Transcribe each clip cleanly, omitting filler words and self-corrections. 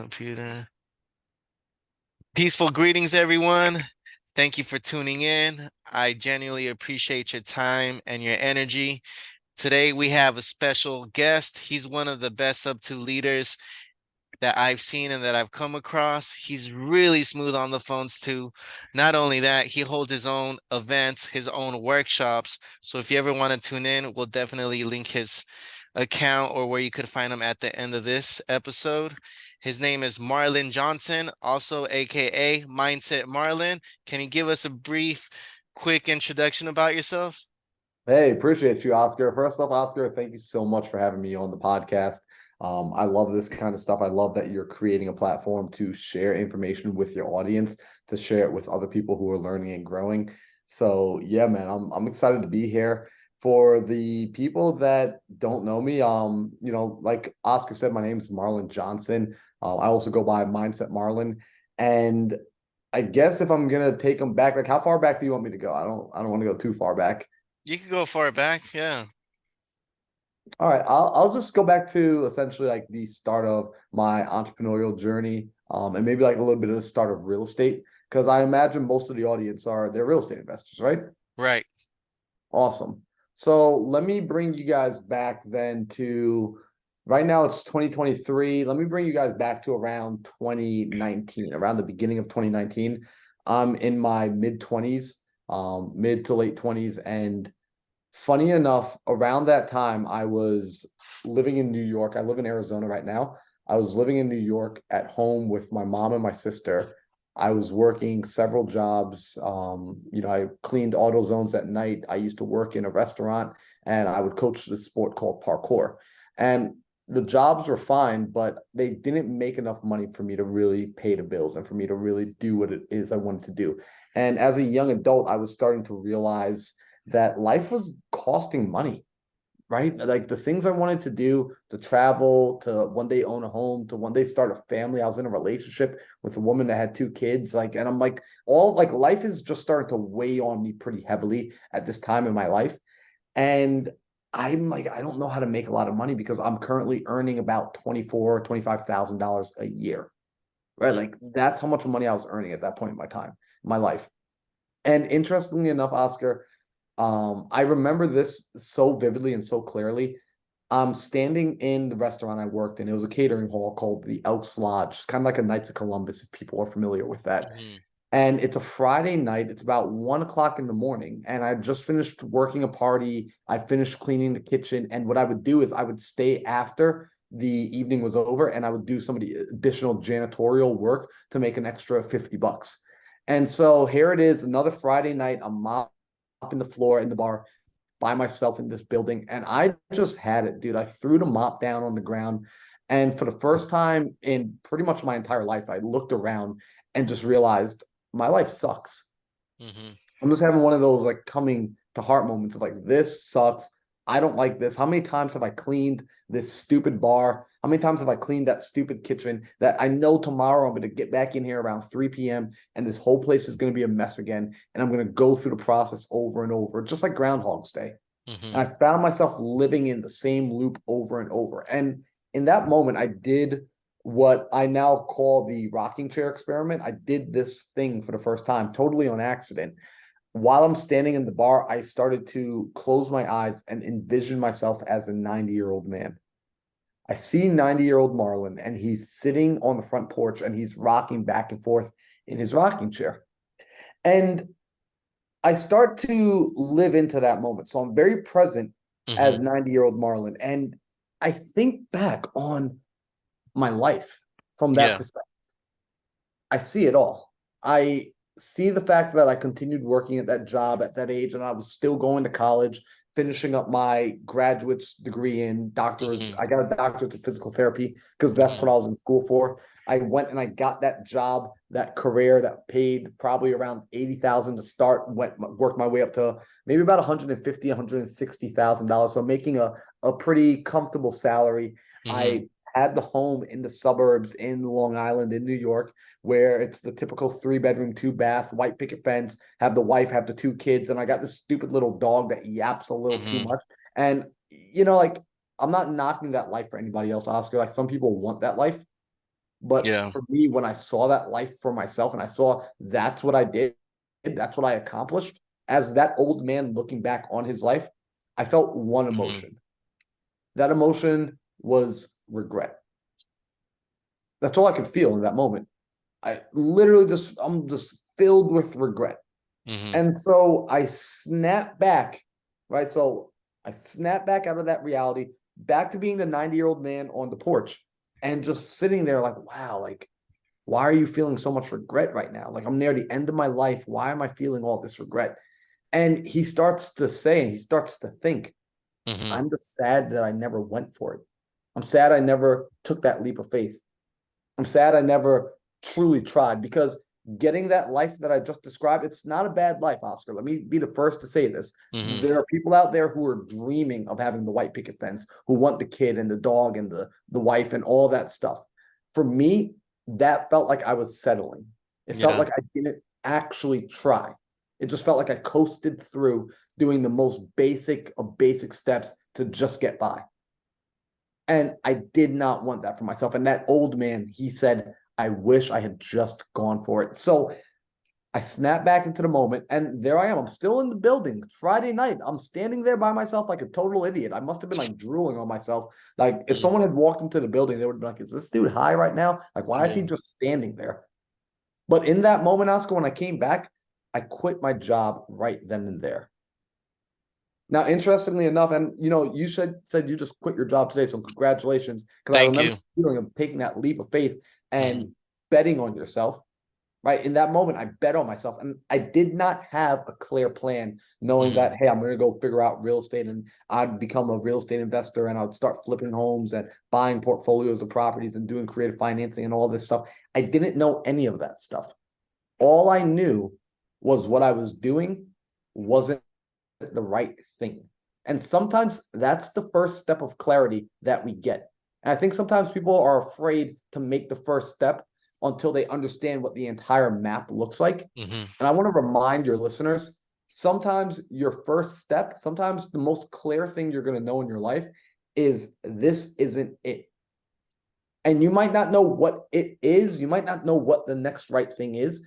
Computer. Peaceful greetings, everyone. Thank you for tuning in. I genuinely appreciate your time and your energy. Today, we have a special guest. He's one of the best sub 2 leaders that I've seen and that I've come across. He's really smooth on the phones too. Not only that, he holds his own events, his own workshops. So if you ever want to tune in, we'll definitely link his account or where you could find him at the end of this episode. His name is Marlon Johnson, also AKA Mindset Marlon. Can you give us a brief, quick introduction about yourself? Hey, appreciate you, Oscar. First off, Oscar, thank you so much for having me on the podcast. I love this kind of stuff. I love that you're creating a platform to share information with your audience, to share it with other people who are learning and growing. So yeah, man, I'm excited to be here. For the people that don't know me, like Oscar said, my name is Marlon Johnson. I also go by Mindset Marlon. And I guess if I'm gonna take them back, like how far back do you want me to go? I don't want to go too far back. You can go far back, yeah. All right, I'll just go back to essentially like the start of my entrepreneurial journey, and maybe like a little bit of the start of real estate, because I imagine most of the audience they're real estate investors, right? Right. Awesome. So let me bring you guys back then to right now it's 2023. Let me bring you guys back to around 2019, around the beginning of 2019. I'm in my mid 20s, mid to late 20s, and funny enough, around that time, I was living in New York. I live in Arizona right now. I was living in New York at home with my mom and my sister. I was working several jobs. I cleaned auto zones at night. I used to work in a restaurant and I would coach this sport called parkour. And the jobs were fine, but they didn't make enough money for me to really pay the bills and for me to really do what it is I wanted to do. And as a young adult, I was starting to realize that life was costing money, right? Like the things I wanted to do, to travel, to one day own a home, to one day start a family. I was in a relationship with a woman that had two kids. And I'm like, all like life is just starting to weigh on me pretty heavily at this time in my life. And I'm like, I don't know how to make a lot of money because I'm currently earning about $25,000 a year, right? Like that's how much money I was earning at that point in my time, my life. And interestingly enough, Oscar, I remember this so vividly and so clearly. I'm standing in the restaurant I worked in. It was a catering hall called the Elks Lodge. It's kind of like a Knights of Columbus, if people are familiar with that. Mhm. And it's a Friday night. It's about 1 o'clock in the morning. And I just finished working a party. I finished cleaning the kitchen. And what I would do is I would stay after the evening was over and I would do some of the additional janitorial work to make an extra $50. And so here it is, another Friday night. I'm mopping the floor in the bar by myself in this building. And I just had it, dude. I threw the mop down on the ground. And for the first time in pretty much my entire life, I looked around and just realized my life sucks. Mhm. I'm just having one of those like coming to heart moments of like, this sucks. I don't like this. How many times have I cleaned this stupid bar? How many times have I cleaned that stupid kitchen that I know tomorrow I'm going to get back in here around 3 p.m. and this whole place is going to be a mess again. And I'm going to go through the process over and over, just like Groundhog's Day. And Mhm. I found myself living in the same loop over and over. And in that moment, I did what I now call the rocking chair experiment. I did this thing for the first time, totally on accident. While I'm standing in the bar, I started to close my eyes and envision myself as a 90-year-old man. I see 90-year-old Marlon, and he's sitting on the front porch and he's rocking back and forth in his rocking chair. And I start to live into that moment. So I'm very present as Mhm. 90-year-old Marlon. And I think back on my life from that Yeah. perspective. I see it all. I see the fact that I continued working at that job at that age and I was still going to college, finishing up my graduate's degree in doctor's. Mhm. I got a doctorate in physical therapy because that's what Mhm. I was in school for. I went and I got that job, that career that paid probably around 80,000 to start, worked my way up to maybe about 150, $160,000. So making a pretty comfortable salary. Mhm. I had the home in the suburbs in Long Island in New York where it's the typical 3 bedroom, 2 bath, white picket fence, have the wife, have the two kids. And I got this stupid little dog that yaps a little too Mhm. much. And, like, I'm not knocking that life for anybody else, Oscar. Like, some people want that life. But Yeah. for me, when I saw that life for myself and I saw that's what I did, that's what I accomplished, as that old man looking back on his life, I felt one Hmm. emotion. That emotion was regret. That's all I could feel in that moment. I literally I'm just filled with regret. Hmm. And so I snap back, right? So I snap back out of that reality, back to being the 90-year-old man on the porch and just sitting there like, wow, like, why are you feeling so much regret right now? Like, I'm near the end of my life. Why am I feeling all this regret? And he starts to say, and he starts to think, Hmm. I'm just sad that I never went for it. I'm sad I never took that leap of faith. I'm sad I never truly tried because getting that life that I just described, it's not a bad life, Oscar. Let me be the first to say this. Hmm. There are people out there who are dreaming of having the white picket fence, who want the kid and the dog and the wife and all that stuff. For me, that felt like I was settling. It felt Yeah. like I didn't actually try. It just felt like I coasted through doing the most basic of basic steps to just get by. And I did not want that for myself. And that old man, he said, I wish I had just gone for it. So I snapped back into the moment, and there I am. I'm still in the building. Friday night. I'm standing there by myself like a total idiot. I must have been like drooling on myself. Like if Hmm. someone had walked into the building, they would have been like, is this dude high right now? Like, why is he Yeah. just standing there? But in that moment, Oscar, when I came back, I quit my job right then and there. Now, interestingly enough, and you said you just quit your job today, so congratulations. Because I Thank remember you. the feeling of taking that leap of faith and Hmm. betting on yourself. Right in that moment, I bet on myself, and I did not have a clear plan, knowing Hmm. that hey, I'm going to go figure out real estate, and I'd become a real estate investor, and I'd start flipping homes and buying portfolios of properties and doing creative financing and all this stuff. I didn't know any of that stuff. All I knew was what I was doing wasn't the right thing. And sometimes that's the first step of clarity that we get. And I think sometimes people are afraid to make the first step until they understand what the entire map looks like. Hmm. And I want to remind your listeners, sometimes your first step, sometimes the most clear thing you're going to know in your life is this isn't it. And you might not know what it is. You might not know what the next right thing is,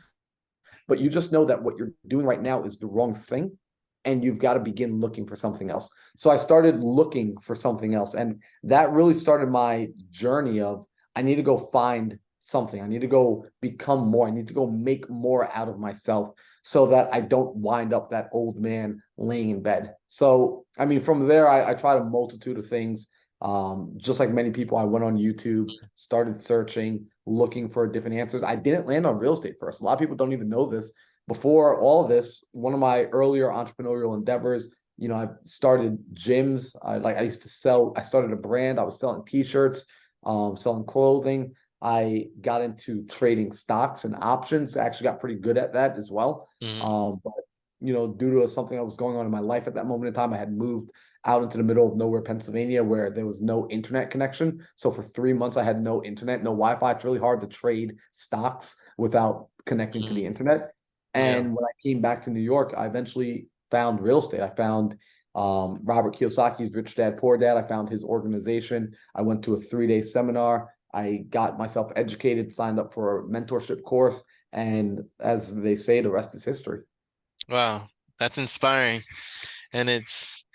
but you just know that what you're doing right now is the wrong thing, and you've got to begin looking for something else. So I started looking for something else, and that really started my journey of I need to go find something. I need to go become more. I need to go make more out of myself so that I don't wind up that old man laying in bed. So I mean, from there, I tried a multitude of things. Just like many people, I went on YouTube, started searching, looking for different answers. I didn't land on real estate first. A lot of people don't even know this. Before all of this, one of my earlier entrepreneurial endeavors, I started gyms. I used to sell. I started a brand. I was selling T-shirts, selling clothing. I got into trading stocks and options. I actually got pretty good at that as well. Hmm. But due to something that was going on in my life at that moment in time, I had moved out into the middle of nowhere, Pennsylvania, where there was no internet connection. So for 3 months, I had no internet, no Wi-Fi. It's really hard to trade stocks without connecting to Hmm. the internet. Yeah. And when I came back to New York, I eventually found real estate. I found Robert Kiyosaki's Rich Dad Poor Dad. I found his organization. I went to a 3-day seminar. I got myself educated, signed up for a mentorship course, and as they say, the rest is history. Wow. That's inspiring. And it's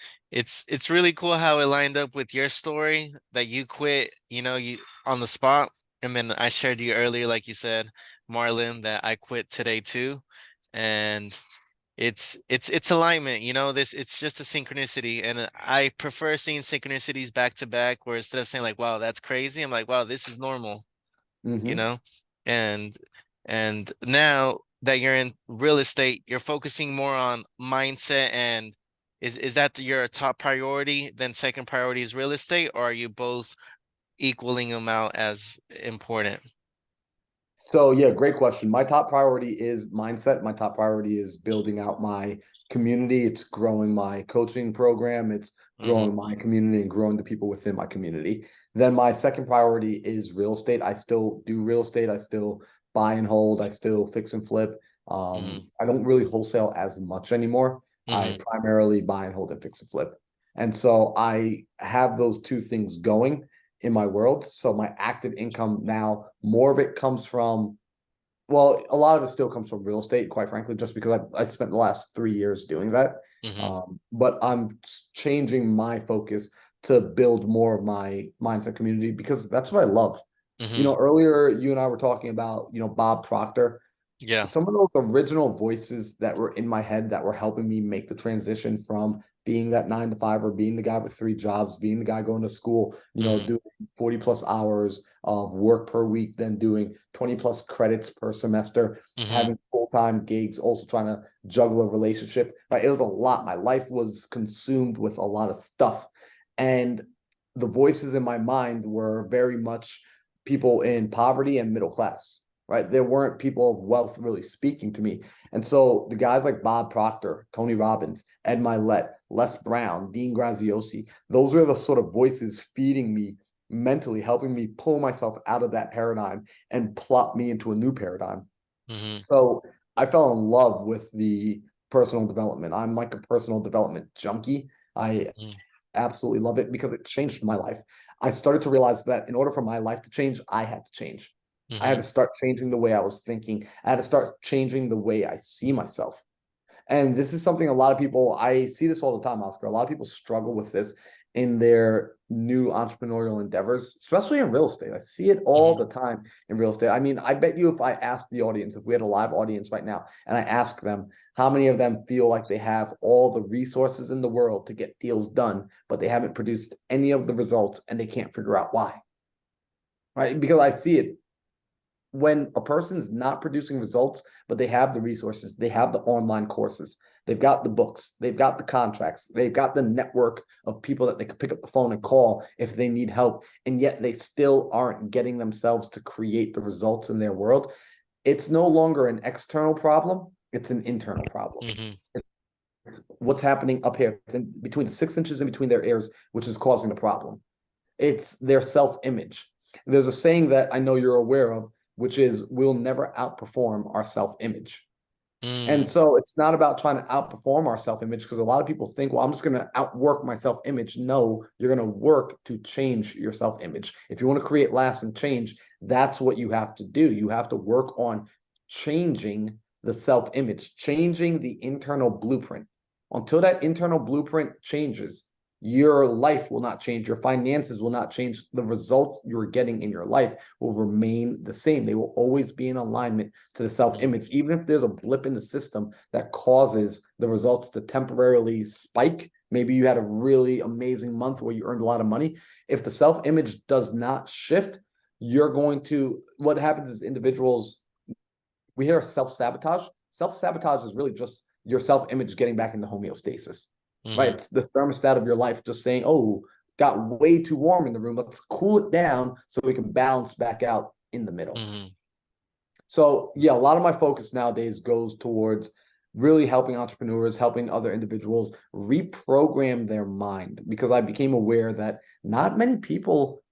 really cool how it lined up with your story that you quit, you on the spot. And then I shared you earlier, like you said, Marlon, that I quit today too. And it's alignment, this it's just a synchronicity. And I prefer seeing synchronicities back to back, where instead of saying like, wow, that's crazy, I'm like, wow, this is normal, you Mm-hmm. know? And and now that you're in real estate, you're focusing more on mindset, and is that your top priority? Then second priority is real estate, or are you both equaling them out as important? So yeah, great question. My top priority is mindset. My top priority is building out my community. It's growing my coaching program. It's Mm-hmm. growing my community and growing the people within my community. Then my second priority is real estate. I still do real estate. I still buy and hold. I still fix and flip. Mm-hmm. I don't really wholesale as much anymore. I Mm-hmm. primarily buy and hold and fix and flip. And so I have those two things going. in my world. So my active income now, more of it comes from, well, a lot of it still comes from real estate, quite frankly, just because I spent the last 3 years doing that. Mm-hmm. But I'm changing my focus to build more of my mindset community because that's what I love. Mm-hmm. Earlier you and I were talking about, Bob Proctor. Yeah. Some of those original voices that were in my head that were helping me make the transition from being that 9 to 5 or being the guy with 3 jobs, being the guy going to school, Mm-hmm. doing 40 plus hours of work per week, then doing 20 plus credits per semester, Mm-hmm. having full-time gigs, also trying to juggle a relationship. Right. It was a lot. My life was consumed with a lot of stuff. And the voices in my mind were very much people in poverty and middle class, right? There weren't people of wealth really speaking to me. And so the guys like Bob Proctor, Tony Robbins, Ed Milet, Les Brown, Dean Graziosi, those were the sort of voices feeding me mentally, helping me pull myself out of that paradigm and plot me into a new paradigm. Mm-hmm. So I fell in love with the personal development. I'm like a personal development junkie. I absolutely love it because it changed my life. I started to realize that in order for my life to change, I had to change. I had Mm-hmm. to start changing the way I was thinking. I had to start changing the way I see myself. And this is something a lot of people, I see this all the time, Oscar. A lot of people struggle with this in their new entrepreneurial endeavors, especially in real estate. I see it all Mm-hmm. the time in real estate. I mean, I bet you if I asked the audience, if we had a live audience right now, and I ask them how many of them feel like they have all the resources in the world to get deals done, but they haven't produced any of the results and they can't figure out why. Right. Because I see it when a person's not producing results, but they have the resources, they have the online courses, they've got the books, they've got the contracts, they've got the network of people that they could pick up the phone and call if they need help, and yet they still aren't getting themselves to create the results in their world. It's no longer an external problem, it's an internal problem. Mm-hmm. It's what's happening up here. It's in between the 6 inches in between their ears, which is causing the problem. It's their self-image. There's a saying that I know you're aware of, which is we'll never outperform our self-image. And Mm. so it's not about trying to outperform our self-image because a lot of people think, well, I'm just going to outwork my self-image. No, you're going to work to change your self-image. If you want to create lasting change, that's what you have to do. You have to work on changing the self-image, changing the internal blueprint. Until that internal blueprint changes, your life will not change. Your finances will not change. The results you're getting in your life will remain the same. They will always be in alignment to the self-image, even if there's a blip in the system that causes the results to temporarily spike. Maybe you had a really amazing month where you earned a lot of money. If the self-image does not shift, you're going to, what happens is individuals, we hear self-sabotage. Self-sabotage is really just your self-image getting back into homeostasis, right? Mm-hmm. It's the thermostat of your life just saying, oh, got way too warm in the room. Let's cool it down so we can balance back out in the middle. Mm-hmm. So yeah, a lot of my focus nowadays goes towards really helping entrepreneurs, helping other individuals reprogram their mind because I became aware that not many people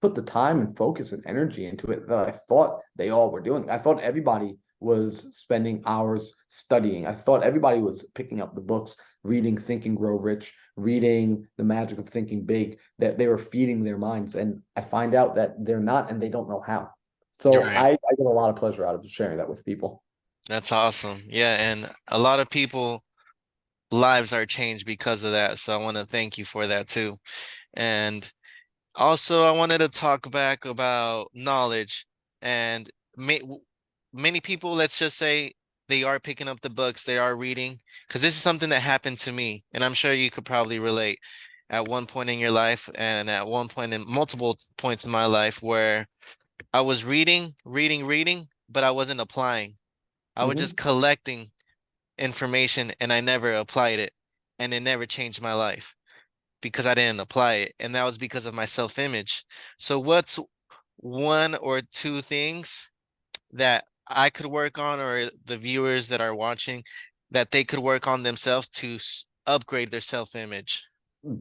put the time and focus and energy into it that I thought they all were doing. I thought everybody was spending hours studying. I thought everybody was picking up the books, reading Think and Grow Rich, reading The Magic of Thinking Big, that they were feeding their minds. And I find out that they're not and they don't know how. You're So right. I get a lot of pleasure out of sharing that with people. That's awesome. Yeah, and a lot of people lives are changed because of that. So I want to thank you for that too. And also, I wanted to talk back about knowledge and ma many people, let's just say they are picking up the books, they are reading, because this is something that happened to me, and I'm sure you could probably relate at one point in your life and at one point in multiple points in my life where I was reading, but I wasn't applying. I was just Mhm. collecting information and I never applied it, and it never changed my life because I didn't apply it. And that was because of my self-image. So what's one or two things that I could work on, or the viewers that are watching, that they could work on themselves to upgrade their self-image?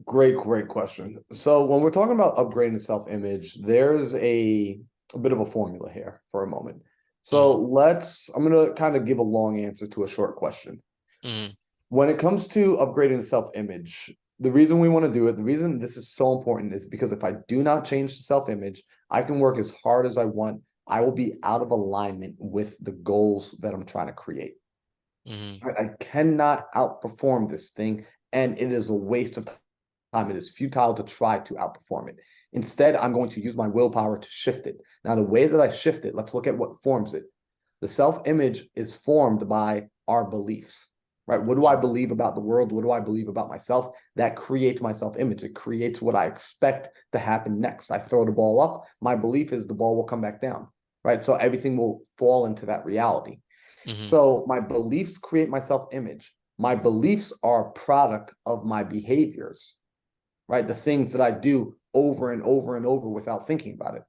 Great question. So when we're talking about upgrading self-image, there's a bit of a formula here for a moment. So Mm-hmm. I'm gonna kind of give a long answer to a short question. Mm-hmm. When it comes to upgrading self-image, The reason we want to do it, the reason this is so important is because if I do not change the self-image, I can work as hard as I want. I will be out of alignment with the goals that I'm trying to create. Hmm. Right? I cannot outperform this thing, and it is a waste of time. It is futile to try to outperform it. Instead, I'm going to use my willpower to shift it. Now, the way that I shift it, let's look at what forms it. The self-image is formed by our beliefs, right? What do I believe about the world? What do I believe about myself? That creates my self-image. It creates what I expect to happen next. I throw the ball up. My belief is the ball will come back down, right? So everything will fall into that reality. Hmm. So my beliefs create my self-image. My beliefs are a product of my behaviors, right? The things that I do over and over and over without thinking about it.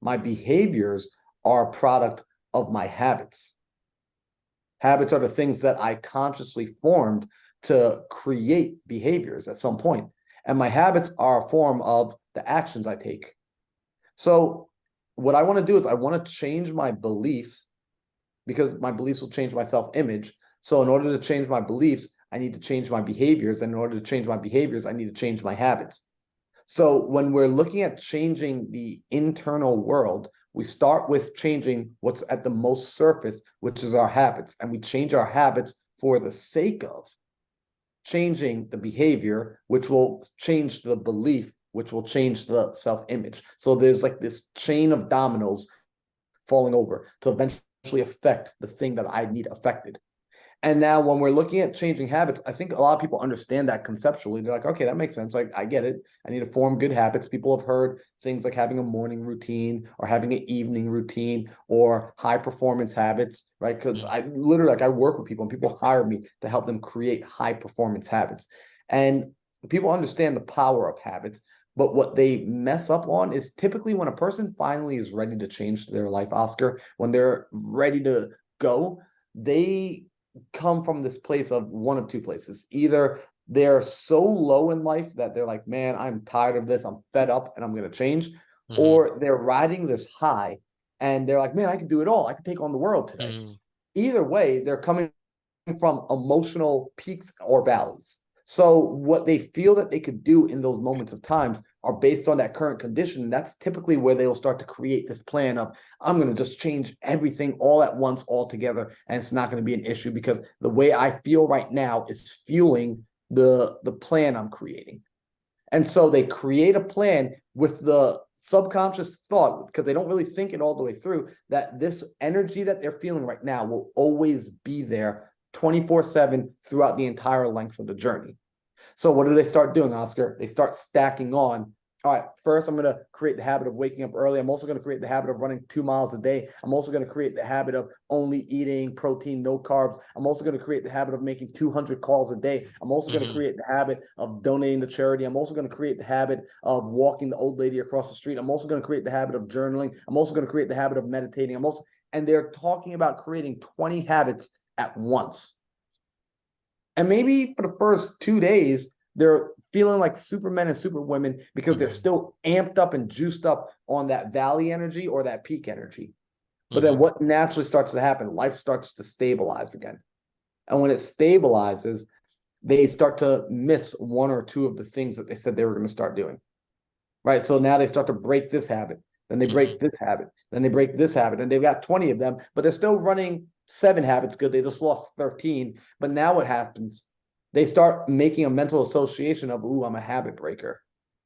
My behaviors are a product of my habits. Habits are the things that I consciously formed to create behaviors at some point. And my habits are a form of the actions I take. So, what I want to do is I want to change my beliefs because my beliefs will change my self image. So, in order to change my beliefs, I need to change my behaviors. And in order to change my behaviors, I need to change my habits. So when we're looking at changing the internal world, we start with changing what's at the most surface, which is our habits. And we change our habits for the sake of changing the behavior, which will change the belief, which will change the self-image. So there's like this chain of dominoes falling over to eventually affect the thing that I need affected. And now when we're looking at changing habits, I think a lot of people understand that conceptually. They're like, okay, that makes sense. Like, I get it. I need to form good habits. People have heard things like having a morning routine or having an evening routine or high performance habits, right? Because I literally, like, I work with people and people hire me to help them create high performance habits. And people understand the power of habits. But what they mess up on is typically when a person finally is ready to change their life, Oscar, when they're ready to go, they come from this place of one of two places. Either they're so low in life that they're like, man, I'm tired of this. I'm fed up and I'm going to change. Hmm. Or they're riding this high and they're like, man, I can do it all. I can take on the world today. Hmm. Either way, they're coming from emotional peaks or valleys. So what they feel that they could do in those moments of times are based on that current condition. That's typically where they'll start to create this plan of, I'm going to just change everything all at once, all together, and it's not going to be an issue because the way I feel right now is fueling the plan I'm creating. And so they create a plan with the subconscious thought, because they don't really think it all the way through, that this energy that they're feeling right now will always be there 24/7 throughout the entire length of the journey. So what do they start doing, Oscar? They start stacking on. All right, first I'm going to create the habit of waking up early. I'm also going to create the habit of running 2 miles a day. I'm also going to create the habit of only eating protein, no carbs. I'm also going to create the habit of making 200 calls a day. I'm also going to Hmm. create the habit of donating to charity. I'm also going to create the habit of walking the old lady across the street. I'm also going to create the habit of journaling. I'm also going to create the habit of meditating. And they're talking about creating 20 habits at once. And maybe for the first 2 days, they're feeling like supermen and superwomen because they're Hmm. still amped up and juiced up on that valley energy or that peak energy. But then Hmm. what naturally starts to happen? Life starts to stabilize again. And when it stabilizes, they start to miss one or two of the things that they said they were going to start doing. Right. So now they start to break this habit. Then they Hmm. break this habit. Then they break this habit. And they've got 20 of them, but they're still running 7 habits good. They just lost 13. But now what happens? They start making a mental association of, ooh, I'm a habit breaker.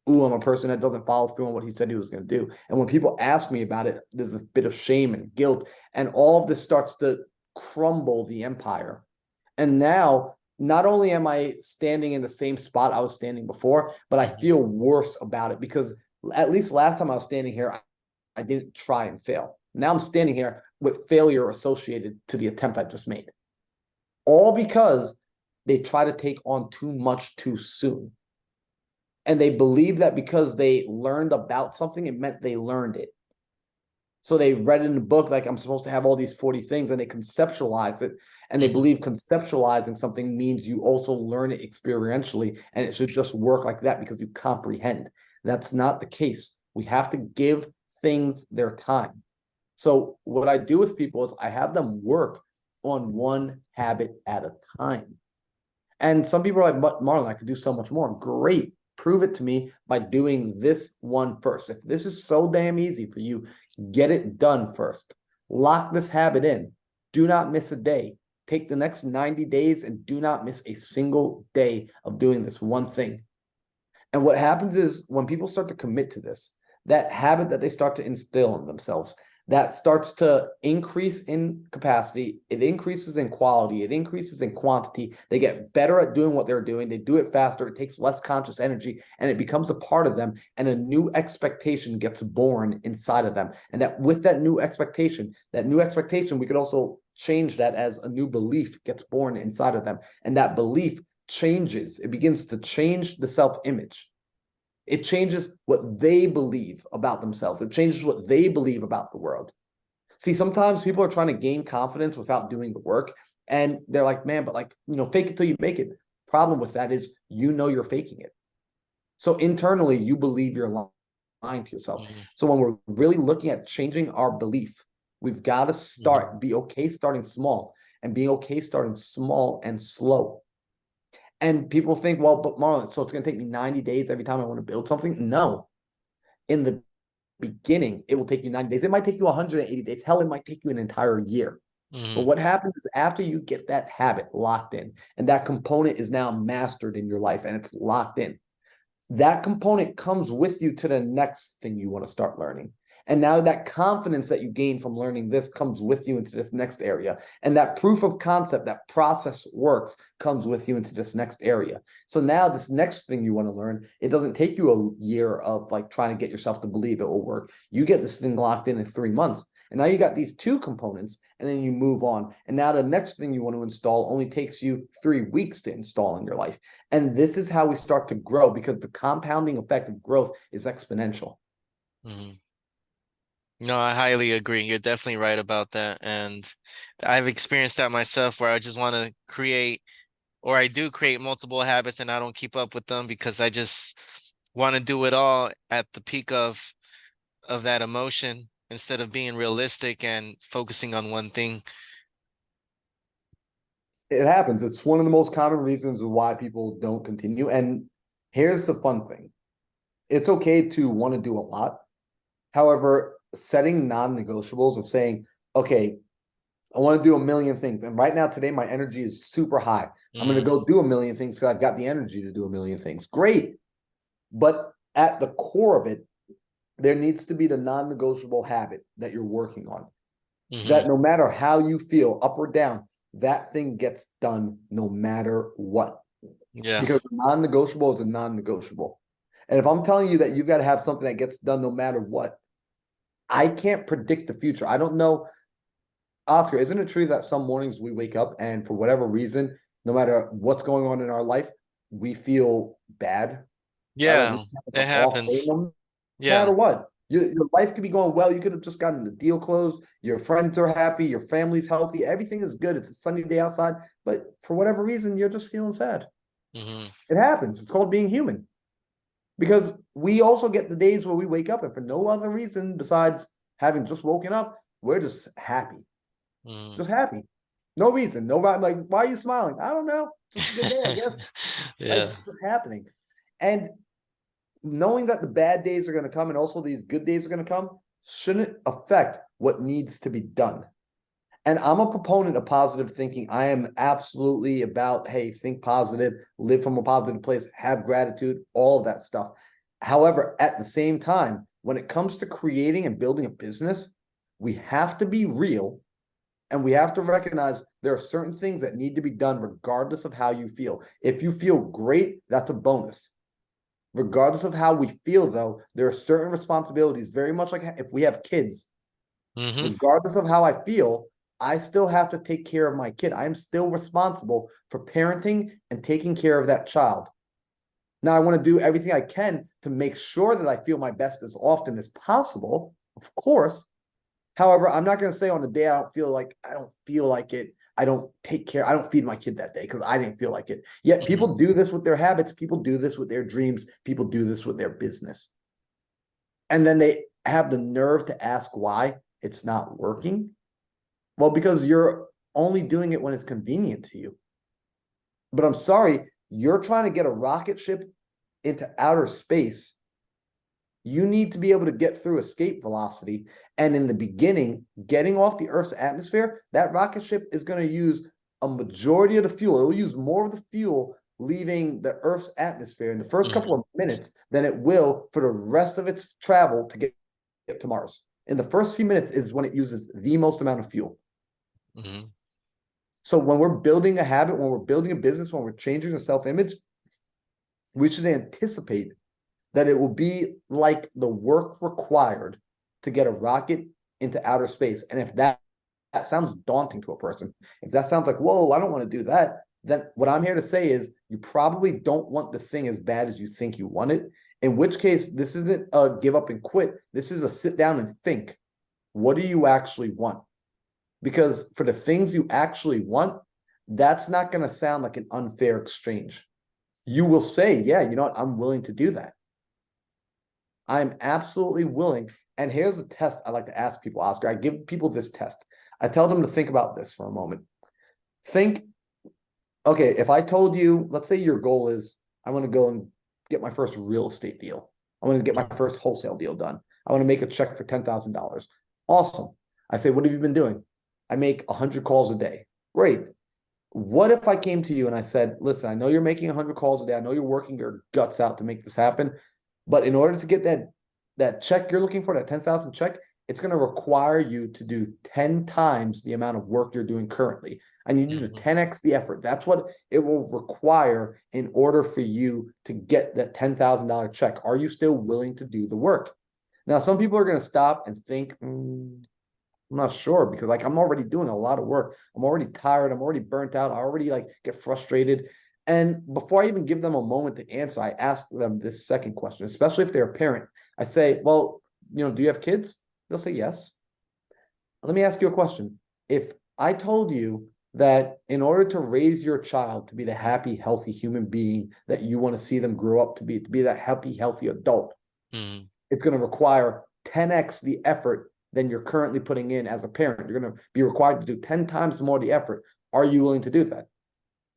Ooh, I'm a person that doesn't follow through on what he said he was going to do. And when people ask me about it, there's a bit of shame and guilt. And all of this starts to crumble the empire. And now, not only am I standing in the same spot I was standing before, but I Hmm. feel worse about it because at least last time I was standing here, I didn't try and fail. Now I'm standing here with failure associated to the attempt I just made. All because they try to take on too much too soon. And they believe that because they learned about something, it meant they learned it. So they read in the book, like, I'm supposed to have all these 40 things, and they conceptualize it. And they Hmm. believe conceptualizing something means you also learn it experientially, and it should just work like that because you comprehend. That's not the case. We have to give things their time. So what I do with people is I have them work on one habit at a time. And some people are like, but Marlon, I could do so much more. Great. Prove it to me by doing this one first. If this is so damn easy for you, get it done first. Lock this habit in. Do not miss a day. Take the next 90 days and do not miss a single day of doing this one thing. And what happens is when people start to commit to this, that habit that they start to instill in themselves, that starts to increase in capacity, it increases in quality, it increases in quantity. They get better at doing what they're doing, they do it faster, it takes less conscious energy, and it becomes a part of them. And a new expectation gets born inside of them. And that with that new expectation, we could also change that as a new belief gets born inside of them. And that belief changes, it begins to change the self-image. It changes what they believe about themselves. It changes what they believe about the world. See, sometimes people are trying to gain confidence without doing the work. And they're like, man, but like, fake it till you make it. Problem with that is, you're faking it. So internally, you believe you're lying to yourself. Mhm. So when we're really looking at changing our belief, we've got to Mhm. be okay starting small, and being okay starting small and slow. And people think, well, but Marlon, so it's going to take me 90 days every time I want to build something? No. In the beginning, it will take you 90 days. It might take you 180 days. Hell, it might take you an entire year. But Mhm. what happens is after you get that habit locked in, and that component is now mastered in your life and it's locked in, that component comes with you to the next thing you want to start learning. And now that confidence that you gain from learning this comes with you into this next area. And that proof of concept, that process works, comes with you into this next area. So now this next thing you want to learn, it doesn't take you a year of like trying to get yourself to believe it will work. You get this thing locked in 3 months. And now you got these two components, and then you move on. And now the next thing you want to install only takes you 3 weeks to install in your life. And this is how we start to grow, because the compounding effect of growth is exponential. Mhm. No, I highly agree. You're definitely right about that. And I've experienced that myself where I just want to create, or I do create multiple habits and I don't keep up with them because I just want to do it all at the peak of that emotion instead of being realistic and focusing on one thing. It happens. It's one of the most common reasons why people don't continue. And here's the fun thing: it's okay to want to do a lot. However, setting non negotiables of saying, okay, I want to do a million things. And right now, today, my energy is super high. I'm going to Hmm. go do a million things because I've got the energy to do a million things. Great. But at the core of it, there needs to be the non negotiable habit that you're working on, Hmm. that no matter how you feel, up or down, that thing gets done no matter what. Yeah. Because a non negotiable is a non negotiable. And if I'm telling you that you've got to have something that gets done no matter what, I can't predict the future. I don't know. Oscar, isn't it true that some mornings we wake up and for whatever reason, no matter what's going on in our life, we feel bad, right? Like we Yeah. have It an off day, happens. no Yeah. matter what. Your life could be going well. You could have just gotten the deal closed. Your friends are happy. Your family's healthy. Everything is good. It's a sunny day outside. But for whatever reason, you're just feeling sad. Hmm. It happens. It's called being human. Because we also get the days where we wake up and for no other reason besides having just woken up, we're just happy. Hmm. Just happy. No reason. No, like, why are you smiling? I don't know. Just a good day, I guess. Yeah. Life's just happening. And knowing that the bad days are going to come and also these good days are going to come shouldn't affect what needs to be done. And I'm a proponent of positive thinking. I am absolutely about, hey, think positive, live from a positive place, have gratitude, all of that stuff. However, at the same time, when it comes to creating and building a business, we have to be real, and we have to recognize there are certain things that need to be done regardless of how you feel. If you feel great, that's a bonus. Regardless of how we feel, though, there are certain responsibilities, very much like if we have kids. Hmm. Regardless of how I feel, I still have to take care of my kid. I am still responsible for parenting and taking care of that child. Now, I want to do everything I can to make sure that I feel my best as often as possible, of course. However, I'm not going to say on the day I don't feel like it, I don't take care, I don't feed my kid that day because I didn't feel like it. Yet Hmm. people do this with their habits, people do this with their dreams, people do this with their business. And then they have the nerve to ask why it's not working. Well, because you're only doing it when it's convenient to you. But I'm sorry, you're trying to get a rocket ship into outer space. You need to be able to get through escape velocity. And in the beginning, getting off the Earth's atmosphere, that rocket ship is going to use a majority of the fuel. It will use more of the fuel leaving the Earth's atmosphere in the first couple Mhm. of minutes than it will for the rest of its travel to get to Mars. In the first few minutes is when it uses the most amount of fuel. Mhm. So when we're building a habit, when we're building a business, when we're changing a self-image, we should anticipate that it will be like the work required to get a rocket into outer space. And if that sounds daunting to a person, if that sounds like, whoa, I don't want to do that, then what I'm here to say is you probably don't want the thing as bad as you think you want it. In which case, this isn't a give up and quit. This is a sit down and think. What do you actually want? Because for the things you actually want, that's not going to sound like an unfair exchange. You will say, yeah, you know what? I'm willing to do that. I'm absolutely willing. And here's a test I like to ask people, Oscar. I give people this test. I tell them to think about this for a moment. Think, okay, if I told you, let's say your goal is, I want to go and get my first real estate deal. I want to get my Mhm. first wholesale deal done. I want to make a check for $10,000. Awesome. I say, what have you been doing? I make 100 calls a day. Great. What if I came to you and I said, listen, I know you're making 100 calls a day. I know you're working your guts out to make this happen. But in order to get that check you're looking for, that 10,000 check, it's going to require you to do 10 times the amount of work you're doing currently. I need you to Mhm. 10x the effort. That's what it will require in order for you to get that $10,000 check. Are you still willing to do the work? Now, some people are going to stop and think, I'm not sure because like I'm already doing a lot of work. I'm already tired. I'm already burnt out. I already like get frustrated. And before I even give them a moment to answer, I ask them this second question, especially if they're a parent. I say, well, do you have kids? They'll say yes. Let me ask you a question. If I told you that in order to raise your child to be the happy, healthy human being that you want to see them grow up to be that happy, healthy adult, Mhm. it's going to require 10x the effort than you're currently putting in as a parent. You're going to be required to do 10 times more the effort. Are you willing to do that?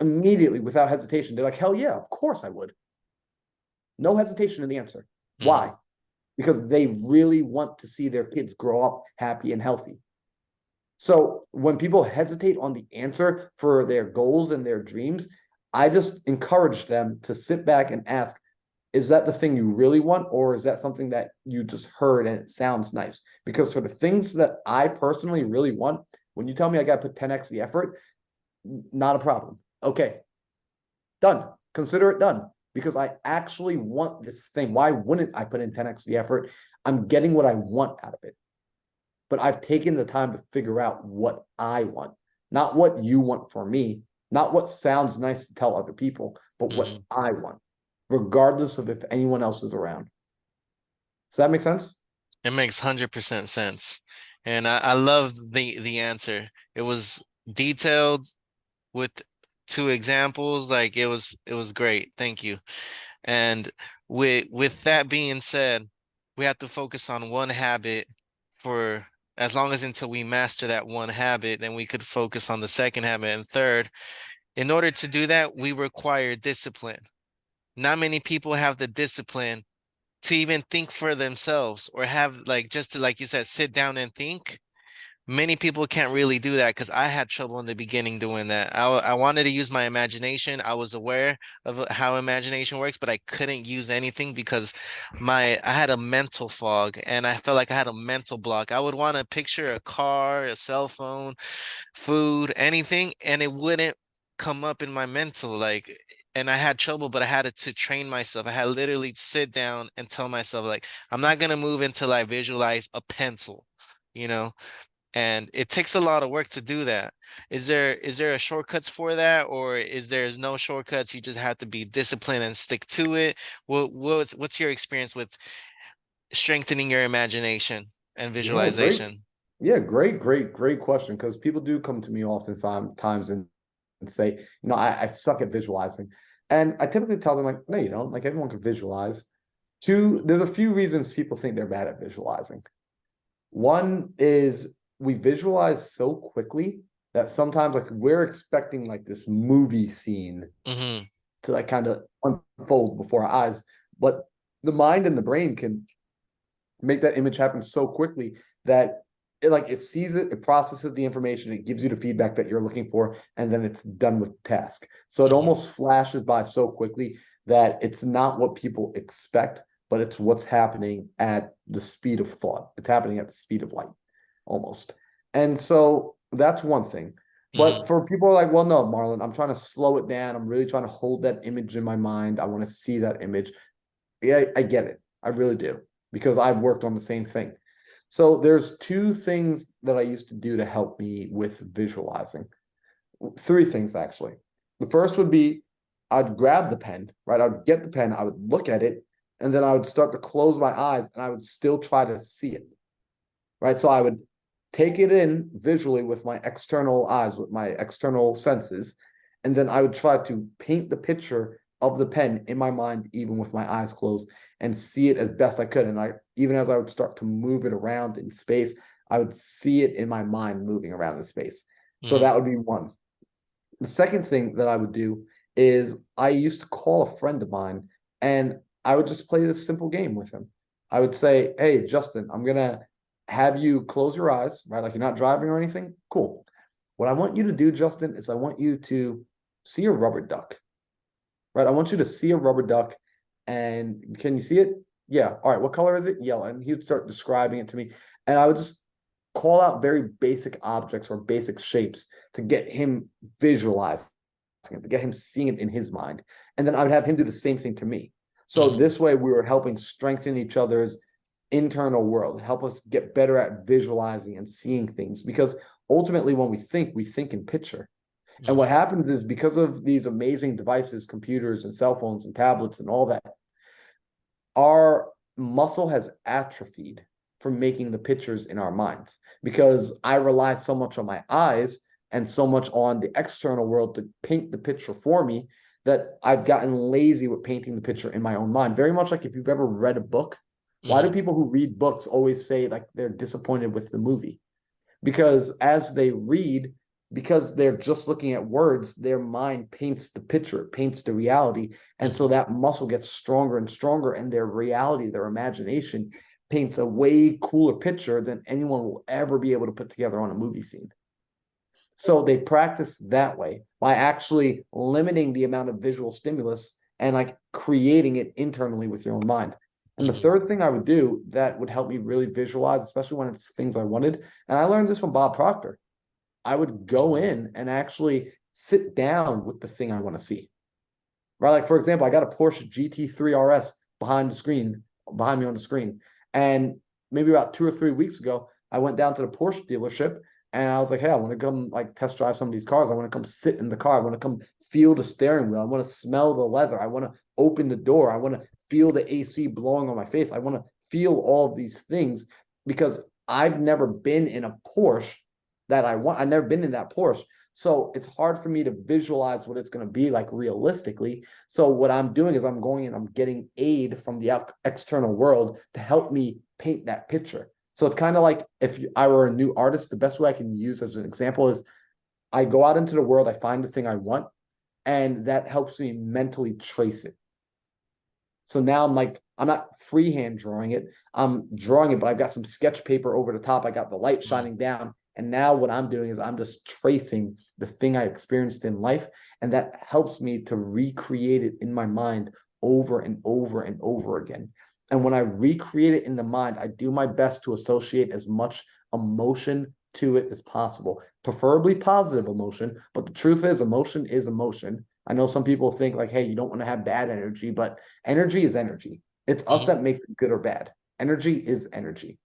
Immediately, without hesitation, they're like, hell yeah, of course I would. No hesitation in the answer. Mhm. Why? Because they really want to see their kids grow up happy and healthy. So when people hesitate on the answer for their goals and their dreams, I just encourage them to sit back and ask, is that the thing you really want, or is that something that you just heard and it sounds nice? Because for the things that I personally really want, when you tell me I got to put 10x the effort, not a problem. Okay, done. Consider it done because I actually want this thing. Why wouldn't I put in 10x the effort? I'm getting what I want out of it. But I've taken the time to figure out what I want, not what you want for me, not what sounds nice to tell other people, but what Mhm. I want, regardless of if anyone else is around. Does that make sense? It makes 100% sense. And I love the answer. It was detailed with two examples. Like it was great. Thank you. And with that being said, we have to focus on one habit for as long as until we master that one habit, then we could focus on the second habit and third. In order to do that, we require discipline. Not many people have the discipline to even think for themselves or have like just to like you said sit down and think. Many people can't really do that because I had trouble in the beginning doing that. I wanted to use my imagination. I was aware of how imagination works, but I couldn't use anything because I had a mental fog and I felt like I had a mental block. I would want to picture a car, a cell phone, food, anything, and it wouldn't come up in my mental like, and I had trouble, but I had to train myself. I had literally to sit down and tell myself like I'm not gonna move until I visualize a pencil, you know, and it takes a lot of work to do that. Is there a shortcuts for that, or there's no shortcuts? You just have to be disciplined and stick to it. What's your experience with strengthening your imagination and Yeah, great. visualization? Yeah, great question. Because people do come to me oftentimes and say, I suck at visualizing. And I typically tell them, like, no, you don't. Like everyone can visualize. Two, there's a few reasons people think they're bad at visualizing. One is we visualize so quickly that sometimes like we're expecting like this movie scene Mm-hmm. to like kind of unfold before our eyes, but the mind and the brain can make that image happen so quickly that it sees it, it processes the information, it gives you the feedback that you're looking for, and then it's done with the task. So it Mm-hmm. almost flashes by so quickly that it's not what people expect, but it's what's happening at the speed of thought. It's happening at the speed of light, almost. And so that's one thing. Mm-hmm. But for people like, well, no, Marlon, I'm trying to slow it down. I'm really trying to hold that image in my mind. I want to see that image. Yeah, I get it. I really do because I've worked on the same thing. So there's two things that I used to do to help me with visualizing. Three things actually. The first would be I'd grab the pen, right? I'd get the pen, I would look at it, and then I would start to close my eyes and I would still try to see it, right? So I would take it in visually with my external eyes, with my external senses, and then I would try to paint the picture of the pen in my mind, even with my eyes closed, and see it as best I could. And even as I would start to move it around in space, I would see it in my mind moving around in space. So Mm-hmm. that would be one. The second thing that I would do is I used to call a friend of mine and I would just play this simple game with him. I would say, "Hey, Justin, I'm gonna have you close your eyes, right? Like you're not driving or anything. Cool. What I want you to do, Justin, is I want you to see a rubber duck, right? I want you to see a rubber duck. And can you see it? Yeah. All right. What color is it? Yellow." And he would start describing it to me. And I would just call out very basic objects or basic shapes to get him visualizing it, to get him seeing it in his mind. And then I would have him do the same thing to me. So Mm-hmm. this way we were helping strengthen each other's internal world, help us get better at visualizing and seeing things. Because ultimately, when we think in picture. And Mm-hmm. what happens is because of these amazing devices, computers and cell phones and tablets and all that, our muscle has atrophied from making the pictures in our minds because I rely so much on my eyes and so much on the external world to paint the picture for me that I've gotten lazy with painting the picture in my own mind. Very much like if you've ever read a book, why do Mm-hmm. people who read books always say like they're disappointed with the movie? Because as they read, because they're just looking at words, their mind paints the picture, paints the reality. And so Mm-hmm. that muscle gets stronger and stronger, and their reality, their imagination paints a way cooler picture than anyone will ever be able to put together on a movie scene. So they practice that way by actually limiting the amount of visual stimulus and like creating it internally with your own mind. And the Mm-hmm. third thing I would do that would help me really visualize, especially when it's things I wanted, and I learned this from Bob Proctor. I would go Mm-hmm. in and actually sit down with the thing I want to see. Right? Like for example, I got a Porsche GT3 RS behind me on the screen. And maybe about 2 or 3 weeks ago, I went down to the Porsche dealership and I was like, "Hey, I want to come like test drive some of these cars. I want to come sit in the car. I want to come feel the steering wheel. I want to smell the leather. I want to open the door. I want to feel the AC blowing on my face. I want to feel all of these things because I've never been in a Porsche that I want. I've never been in that Porsche. So it's hard for me to visualize what it's going to be like realistically. So what I'm doing is I'm going and I'm getting aid from the external world to help me paint that picture. So it's kind of like if I were a new artist, the best way I can use as an example is I go out into the world, I find the thing I want, and that helps me mentally trace it. So now I'm like, I'm not freehand drawing it. I'm drawing it, but I've got some sketch paper over the top. I got the light shining down. And now what I'm doing is I'm just tracing the thing I experienced in life. And that helps me to recreate it in my mind over and over and over again. And when I recreate it in the mind, I do my best to associate as much emotion to it as possible, preferably positive emotion. But the truth is, emotion is emotion. I know some people think like, hey, you don't want to have bad energy, but energy is energy. It's us Mm-hmm. that makes it good or bad. Energy is energy.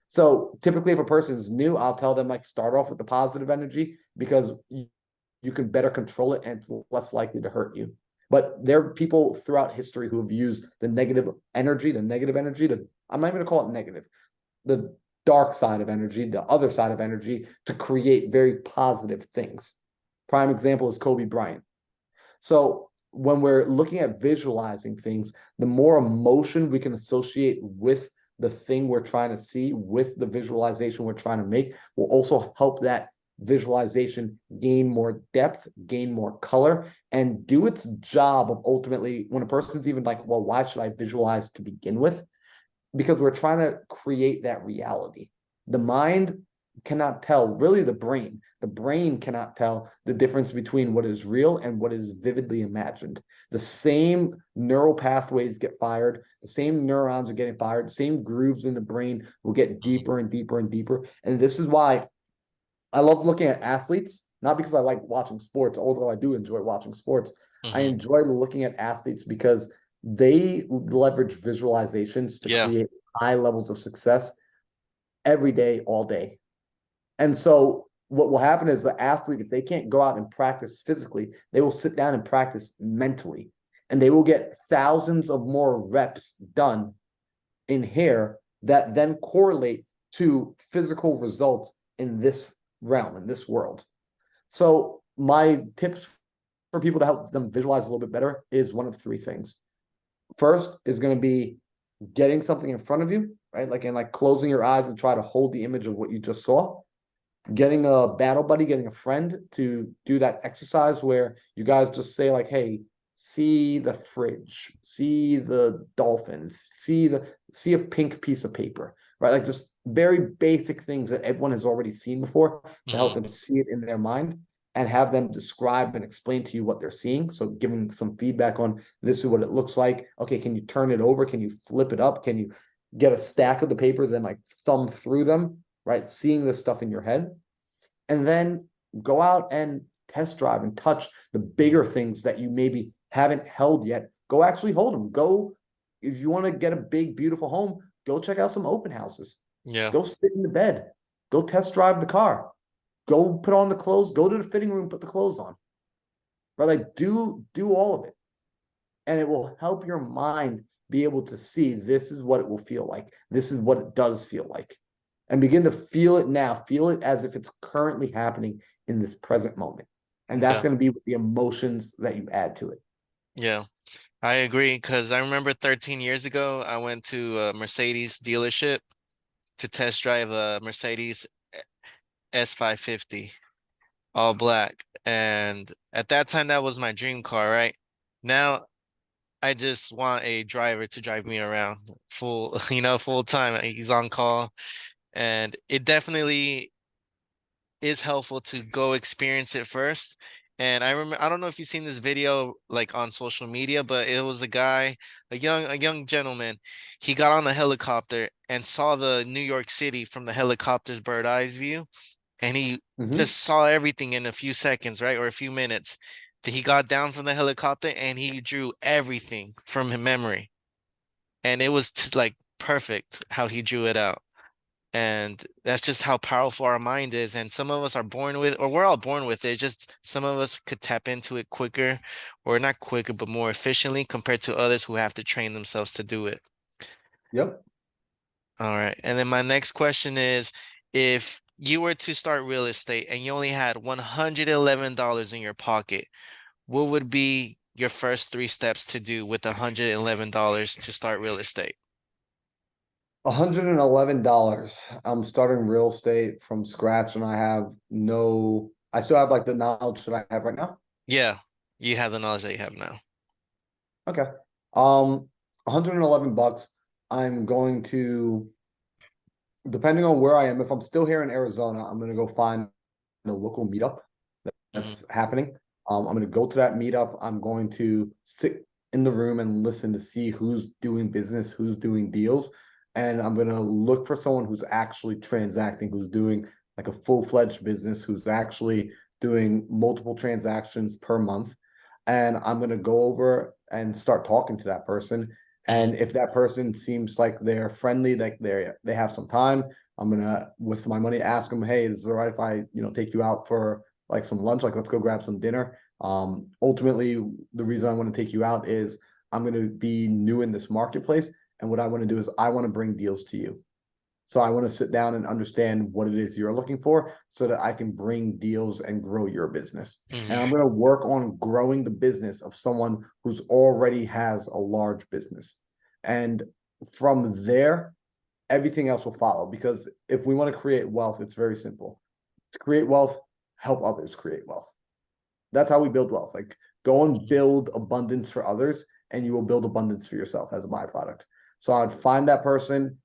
So typically, if a person's new, I'll tell them like start off with the positive energy because you can better control it and it's less likely to hurt you. But there are people throughout history who have used the negative energy to, I'm not even gonna call it negative, the dark side of energy, the other side of energy to create very positive things. Prime example is Kobe Bryant. So when we're looking at visualizing things, the more emotion we can associate with the thing we're trying to see, with the visualization we're trying to make, will also help that visualization gain more depth, gain more color, and do its job of ultimately, when a person's even like, well, why should I visualize to begin with? Because we're trying to create that reality. The mind cannot tell, really the brain cannot tell the difference between what is real and what is vividly imagined. The same neural pathways get fired, the same neurons are getting fired, the same grooves in the brain will get Mhm. deeper and deeper and deeper. And this is why I love looking at athletes, not because I like watching sports, although I do enjoy watching sports. I Mhm. enjoy looking at athletes because they leverage visualizations to Yeah. create high levels of success every day, all day. And so what will happen is the athlete, if they can't go out and practice physically, they will sit down and practice mentally. And they will get thousands of more reps done in here that then correlate to physical results in this realm, in this world. So my tips for people to help them visualize a little bit better is one of three things. First is going to be getting something in front of you, right? Like, and like closing your eyes and try to hold the image of what you just saw. Getting a battle buddy, getting a friend to do that exercise where you guys just say like, hey, see the fridge, see the dolphin, see a pink piece of paper, right? Like just very basic things that everyone has already seen before to help Mhm. them see it in their mind and have them describe and explain to you what they're seeing. So giving some feedback on this is what it looks like. Okay, can you turn it over? Can you flip it up? Can you get a stack of the papers and like thumb through them, right? Seeing this stuff in your head. And then go out and test drive and touch the bigger things that you maybe haven't held yet. Go actually hold them. Go, if you want to get a big, beautiful home, go check out some open houses. Yeah. Go sit in the bed. Go test drive the car. Go put on the clothes. Go to the fitting room, put the clothes on. Right? Like do all of it. And it will help your mind be able to see this is what it will feel like. This is what it does feel like. And begin to feel it now. Feel it as if it's currently happening in this present moment. And that's Yeah. going to be the emotions that you add to it. Yeah. I agree because I remember 13 years ago, I went to a Mercedes dealership to test drive a Mercedes S550, all black. And at that time, that was my dream car, right? Now, I just want a driver to drive me around full, full time. He's on call. And it definitely is helpful to go experience it first. And I remember, I don't know if you've seen this video like on social media, but it was a guy, a young gentleman. He got on a helicopter and saw the New York City from the helicopter's bird eyes view, and he Mm-hmm. just saw everything in a few seconds, right, or a few minutes. That he got down from the helicopter and he drew everything from his memory, and it was like perfect how he drew it out. And that's just how powerful our mind is. And some of us are born with, or we're all born with it. Just some of us could tap into it quicker, or not quicker, but more efficiently compared to others who have to train themselves to do it. Yep. All right. And then my next question is, if you were to start real estate and you only had $111 in your pocket, what would be your first three steps to do with $111 to start real estate? $111. I'm starting real estate from scratch and I still have like the knowledge that I have right now. Yeah, you have the knowledge that you have now. Okay. 111 bucks. I'm going to, depending on where I am, if I'm still here in Arizona, I'm going to go find a local meetup Hmm. that's happening. I'm going to go to that meetup. I'm going to sit in the room and listen to see who's doing business, who's doing deals. And I'm going to look for someone who's actually transacting, who's doing like a full-fledged business, who's actually doing multiple transactions per month. And I'm going to go over and start talking to that person. Hmm. And if that person seems like they're friendly, like they have some time, I'm gonna, with my money, ask them, hey, is it all right if I, take you out for like some lunch, like let's go grab some dinner. Ultimately, the reason I want to take you out is I'm going to be new in this marketplace, and what I want to do is I want to bring deals to you. So I want to sit down and understand what it is you're looking for so that I can bring deals and grow your business. And I'm Hmm. going to work on growing the business of someone who's already has a large business. And from there, everything else will follow, because if we want to create wealth, it's very simple. To create wealth, help others create wealth. That's how we build wealth. Like go and Mhm. build abundance for others, and you will build abundance for yourself as a byproduct. So I'd find that person,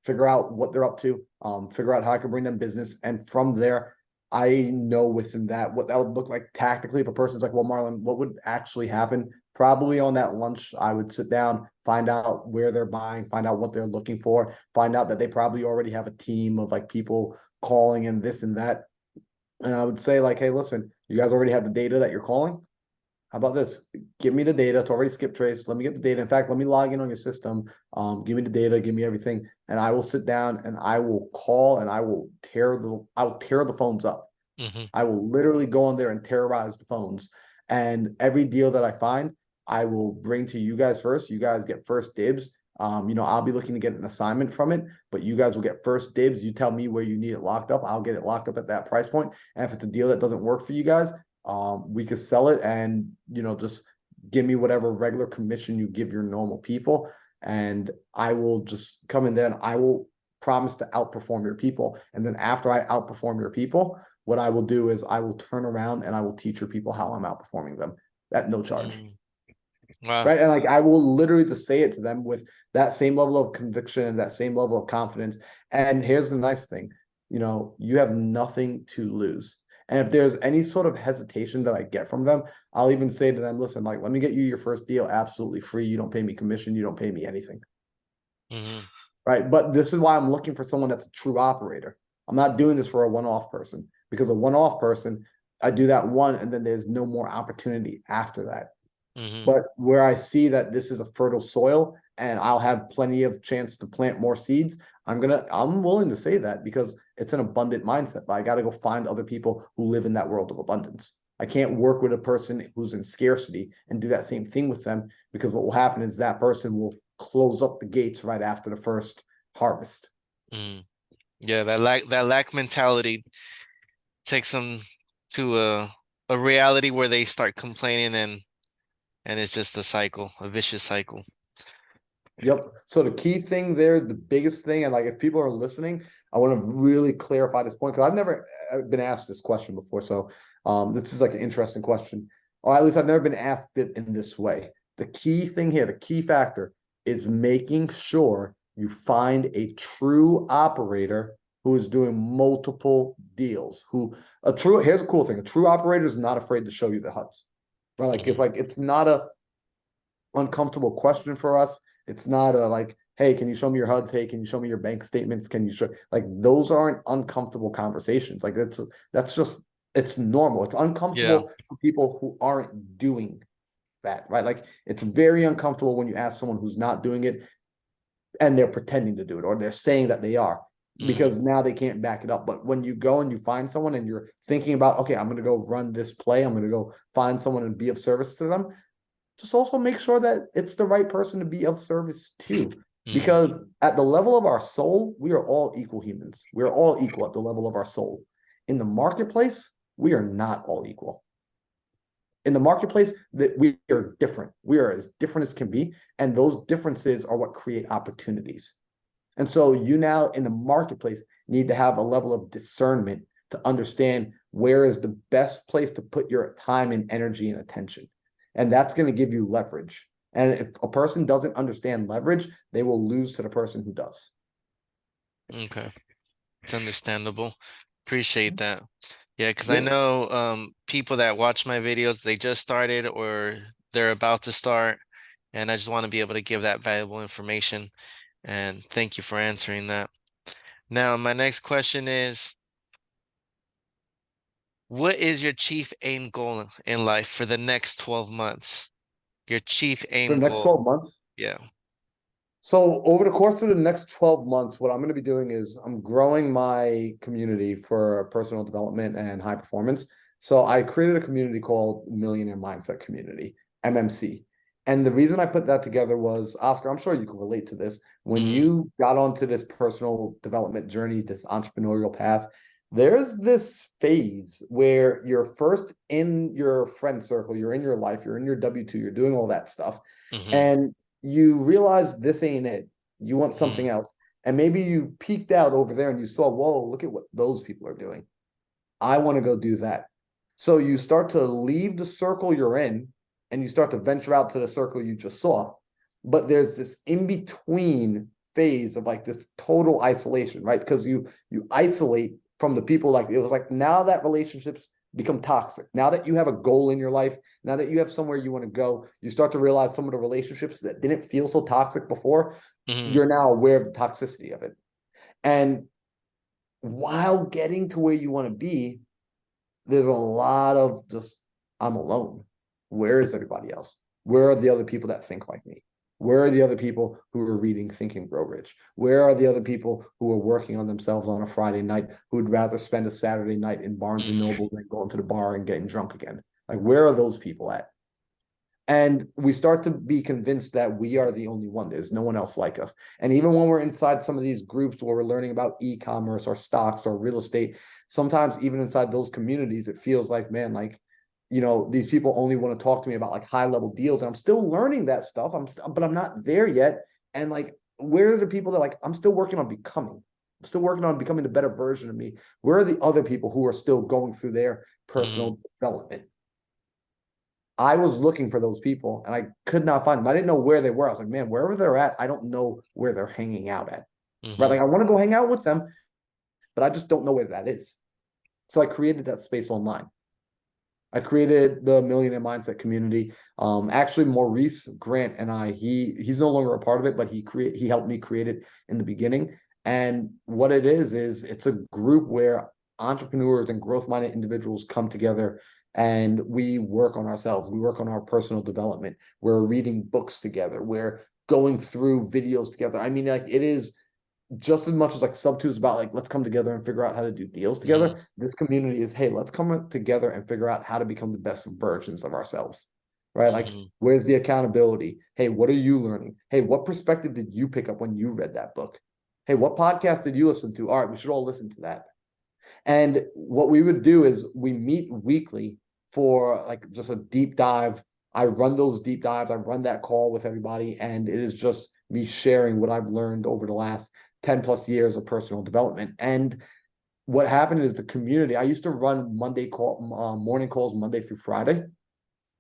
figure out what they're up to, figure out how I can bring them business. And from there, I know within that what that would look like tactically. If a person's like, well, Marlon, what would actually happen? Probably on that lunch, I would sit down, find out where they're buying, find out what they're looking for, find out that they probably already have a team of like people calling and this and that. And I would say, like, hey, listen, you guys already have the data that you're calling. How about this? Give me the data. It's already skip trace. Let me get the data. In fact, let me log in on your system. Give me the data. Give me everything, and I will sit down and I will call and I will tear the phones up. Mhm. I will literally go on there and terrorize the phones. And every deal that I find, I will bring to you guys first. You guys get first dibs. I'll be looking to get an assignment from it, but you guys will get first dibs. You tell me where you need it locked up. I'll get it locked up at that price point. And if it's a deal that doesn't work for you guys, we could sell it and just give me whatever regular commission you give your normal people. And I will just come in there and I will promise to outperform your people. And then after I outperform your people, what I will do is I will turn around and I will teach your people how I'm outperforming them at no charge. Mm. Wow. Right. And like I will literally just say it to them with that same level of conviction and that same level of confidence. And here's the nice thing, you have nothing to lose. And if there's any sort of hesitation that I get from them, I'll even say to them, listen, like, let me get you your first deal absolutely free. You don't pay me commission, you don't pay me anything. Mhm. Right. But this is why I'm looking for someone that's a true operator. I'm not doing this for a one-off person, because a one-off person, I do that one and then there's no more opportunity after that. Mhm. But where I see that this is a fertile soil and I'll have plenty of chance to plant more seeds, I'm willing to say that because it's an abundant mindset. But I got to go find other people who live in that world of abundance. I can't work with a person who's in scarcity and do that same thing with them, because what will happen is that person will close up the gates right after the first harvest. Mm. Yeah, that lack mentality takes them to a reality where they start complaining and it's just a cycle, a vicious cycle. Yep. So the key thing there, the biggest thing, and like if people are listening, I want to really clarify this point because I've never been asked this question before. So this is like an interesting question, or at least I've never been asked it in this way. The key thing here, the key factor is making sure you find a true operator who is doing multiple deals. Here's a cool thing: a true operator is not afraid to show you the HUDs. Right? Mhm. Like it's not a uncomfortable question for us. It's not a like, hey, can you show me your HUDs? Hey, can you show me your bank statements? Can you show like those aren't uncomfortable conversations. Like that's just it's normal. It's Yeah. uncomfortable for people who aren't doing that, right? Like it's very uncomfortable when you ask someone who's not doing it and they're pretending to do it or they're saying that they are, Mhm. because now they can't back it up. But when you go and you find someone and you're thinking about, okay, I'm going to go run this play, I'm going to go find someone and be of service to them, just also make sure that it's the right person to be of service to. Mhm. Because at the level of our soul, we are all equal humans. We are all equal at the level of our soul. In the marketplace, we are not all equal. In the marketplace, that we are different. We are as different as can be. And those differences are what create opportunities. And so you now in the marketplace need to have a level of discernment to understand where is the best place to put your time and energy and attention. And that's going to give you leverage. And if a person doesn't understand leverage, they will lose to the person who does. Okay. It's understandable. Appreciate that. Yeah, because I Yep. know people that watch my videos, they just started or they're about to start, and I just want to be able to give that valuable information. And thank you for answering that. Now, my next question is, what is your chief aim goal in life for the next 12 months? Your chief For aim the next goal. 12 months. Yeah. So over the course of the next 12 months, what I'm going to be doing is I'm growing my community for personal development and high performance. So I created a community called Millionaire Mindset Community, MMC. And the reason I put that together was, Oscar, I'm sure you can relate to this. When Hmm. you got onto this personal development journey, this entrepreneurial path, there's this phase where you're first in your friend circle, you're in your life, you're in your W-2, you're doing all that stuff. Hmm. And you realize this ain't it. You want something Hmm. else. And maybe you peeked out over there and you saw, whoa, look at what those people are doing. I want to go do that. So you start to leave the circle you're in and you start to venture out to the circle you just saw. But there's this in between phase of like this total isolation, right? Because you isolate from the people. Like it was like now that relationships become toxic. Now that you have a goal in your life, now that you have somewhere you want to go, you start to realize some of the relationships that didn't feel so toxic before, Hmm. you're now aware of the toxicity of it. And while getting to where you want to be, there's a lot of just, I'm alone. Where is everybody else? Where are the other people that think like me? Where are the other people who are reading Think and Grow Rich? Where are the other people who are working on themselves on a Friday night who would rather spend a Saturday night in Barnes and Hmm. Noble than going to the bar and getting drunk again? Like, where are those people at? And we start to be convinced that we are the only one. There's no one else like us. And even when we're inside some of these groups where we're learning about e-commerce or stocks or real estate, sometimes even inside those communities, it feels like, man, like, these people only want to talk to me about like high level deals. And I'm still learning that stuff. But I'm not there yet. And like, where are the people that like, I'm still working on becoming? I'm still working on becoming the better version of me. Where are the other people who are still going through their Hmm. personal development? I was looking for those people and I could not find them. I didn't know where they were. I was like, man, wherever they're at, I don't know where they're hanging out at. Right. Hmm. Like I want to go hang out with them, but I just don't know where that is. So I created that space online. I created the Millionaire Mindset community. Actually, Maurice Grant and he's no longer a part of it, but he helped me create it in the beginning. And what it is it's a group where entrepreneurs and growth minded individuals come together and we work on ourselves. We work on our personal development. We're reading books together. We're going through videos together. I mean, like it is just as much as like sub two is about like let's come together and figure out how to do deals Hmm. together. This community is, hey, let's come together and figure out how to become the best versions of ourselves. Right? Like, Hmm. where's the accountability? Hey, what are you learning? Hey, what perspective did you pick up when you read that book? Hey, what podcast did you listen to? All right, we should all listen to that. And what we would do is we meet weekly for like just a deep dive. I run those deep dives. I run that call with everybody, and it is just me sharing what I've learned over the last 10 plus years of personal development. And what happened is the community, I used to run morning calls Monday through Friday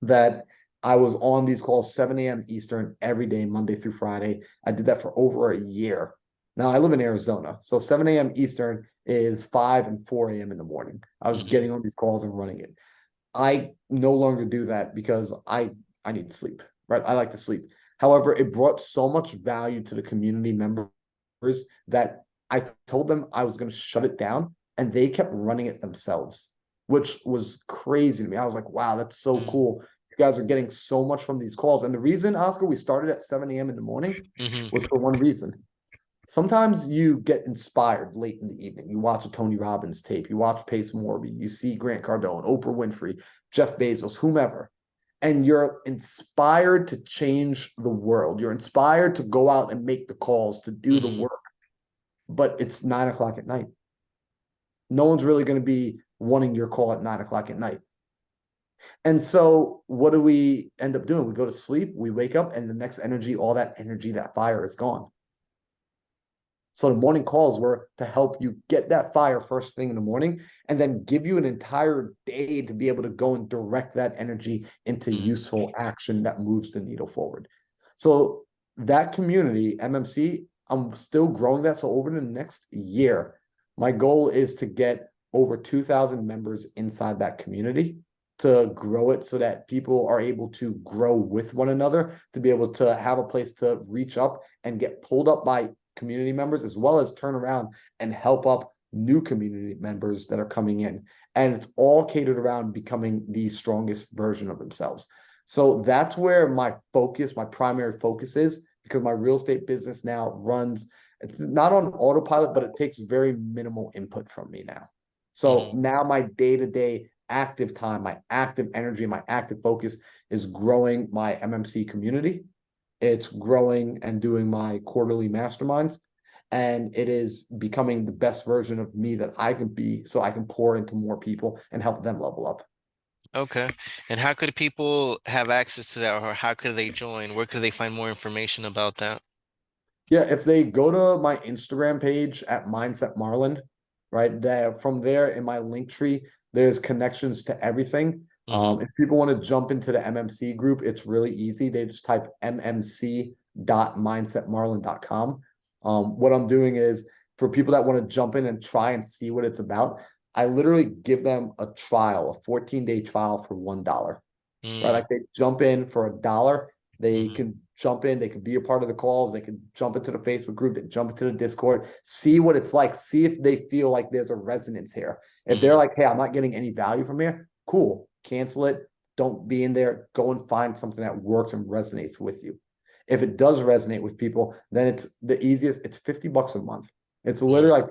that I was on these calls 7 a.m. Eastern every day, Monday through Friday. I did that for over a year. Now I live in Arizona, so 7 a.m. Eastern is 5 and 4 a.m. in the morning. I was Hmm. getting on these calls and running it. I no longer do that because I need sleep, right? I like to sleep. However, it brought so much value to the community members that I told them I was going to shut it down and they kept running it themselves, which was crazy to me. I was like, wow, that's so cool. You guys are getting so much from these calls. And the reason, Oscar, we started at 7 a.m. in the morning Hmm. was for one reason. Sometimes you get inspired late in the evening. You watch a Tony Robbins tape, you watch Pace Morby, you see Grant Cardone, Oprah Winfrey, Jeff Bezos, whomever, and you're inspired to change the world. You're inspired to go out and make the calls, to do the Hmm. work, but it's 9 o'clock at night. No one's really going to be wanting your call at 9 o'clock at night. And so, what do we end up doing? We go to sleep, we wake up, and the next energy, all that energy, that fire is gone. So the morning calls were to help you get that fire first thing in the morning and then give you an entire day to be able to go and direct that energy into Hmm. useful action that moves the needle forward. So that community, MMC, I'm still growing that. So over the next year, my goal is to get over 2,000 members inside that community to grow it so that people are able to grow with one another, to be able to have a place to reach up and get pulled up by community members, as well as turn around and help up new community members that are coming in. And it's all catered around becoming the strongest version of themselves. So that's where my focus, my primary focus is, because my real estate business now runs, it's not on autopilot, but it takes very minimal input from me now. So Hmm. now my day-to-day active time, my active energy, my active focus is growing my MMC community. It's growing and doing my quarterly masterminds. And it is becoming the best version of me that I can be so I can pour into more people and help them level up. Okay. And how could people have access to that, or how could they join? Where could they find more information about that? Yeah, if they go to my Instagram page at Mindset Marlon, right? That from there in my link tree, there's connections to everything. Mm-hmm. If people want to jump into the MMC group, it's really easy. They just type mmc.mindsetmarlin.com. What I'm doing is for people that want to jump in and try and see what it's about, I literally give them a trial, a 14-day trial for $1, right? Mm-hmm. Like they jump in for $1. They can jump in, they can be a part of the calls, they can jump into the Facebook group, they jump into the Discord, see what it's like, see if they feel like there's a resonance here. If they're Mm-hmm. like, hey, I'm not getting any value from here, cool, cancel it. Don't be in there. Go and find something that works and resonates with you. If it does resonate with people, then it's the easiest. It's $50 a month. It's Mm-hmm. literally like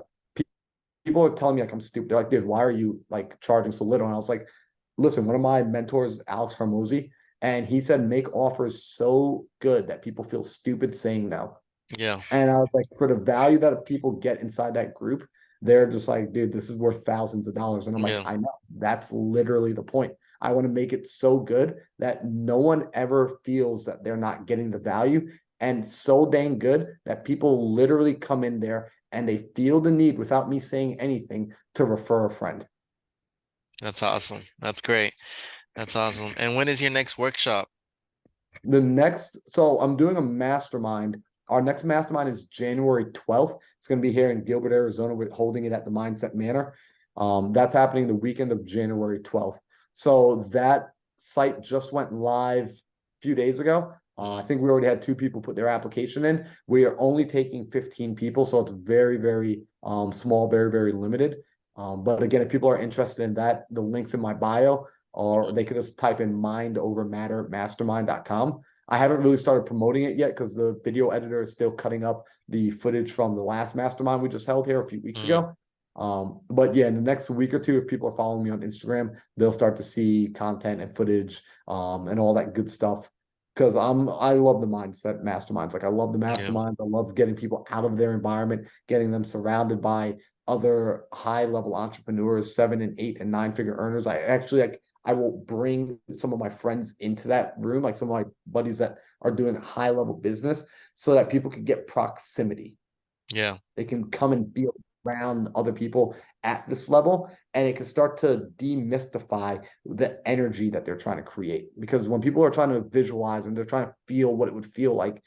people are telling me like I'm stupid. They're like, dude, why are you like charging so little? And I was like, listen, one of my mentors, Alex Hormozy, and he said make offers so good that people feel stupid saying no. Yeah. And I was like, for the value that people get inside that group, they're just like, dude, this is worth thousands of dollars. And I'm like, Yeah. I know that's literally the point. I want to make it so good that no one ever feels that they're not getting the value, and so dang good that people literally come in there and they feel the need without me saying anything to refer a friend. That's awesome. That's great. That's awesome. And when is your next workshop? So I'm doing a mastermind. Our next mastermind is January 12th. It's going to be here in Gilbert, Arizona. We're holding it at the Mindset Manor. That's happening the weekend of January 12th. So that site just went live a few days ago. I Mm-hmm. think we already had 2 people put their application in. We are only taking 15 people, so it's very, very small, very, very limited. But again, if people are interested in that, the link's in my bio, or they could just type in mindovermattermastermind.com. I haven't really started promoting it yet because the video editor is still cutting up the footage from the last mastermind we just held here a few weeks Mm-hmm. ago. But yeah, in the next week or two, if people are following me on Instagram, they'll start to see content and footage and all that good stuff. Because I love the mindset masterminds. Like I love the Yeah. masterminds. I love getting people out of their environment, getting them surrounded by other high level entrepreneurs, 7 and 8 and 9 figure earners. I will bring some of my friends into that room, like some of my buddies that are doing high level business, so that people can get proximity. Yeah. They can come and be around other people at this level, and it can start to demystify the energy that they're trying to create. Because when people are trying to visualize and they're trying to feel what it would feel like,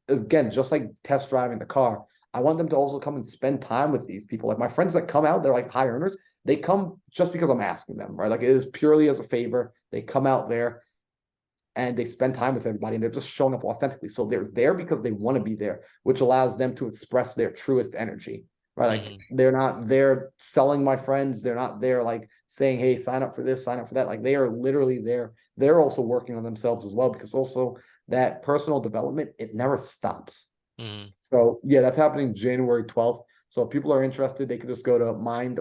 again, just like test driving the car, I want them to also come and spend time with these people. Like my friends that come out, they're like high earners. They come just because I'm asking them, right? Like it is purely as a favor. They come out there and they spend time with everybody, and they're just showing up authentically. So they're there because they want to be there, which allows them to express their truest energy, right? Like Mm-hmm. they're not there selling my friends. They're not there like saying, hey, sign up for this, sign up for that. Like they are literally there. They're also working on themselves as well, because also that personal development, it never stops. Mm-hmm. So yeah, that's happening January 12th. So if people are interested, they can just go to Mm-hmm.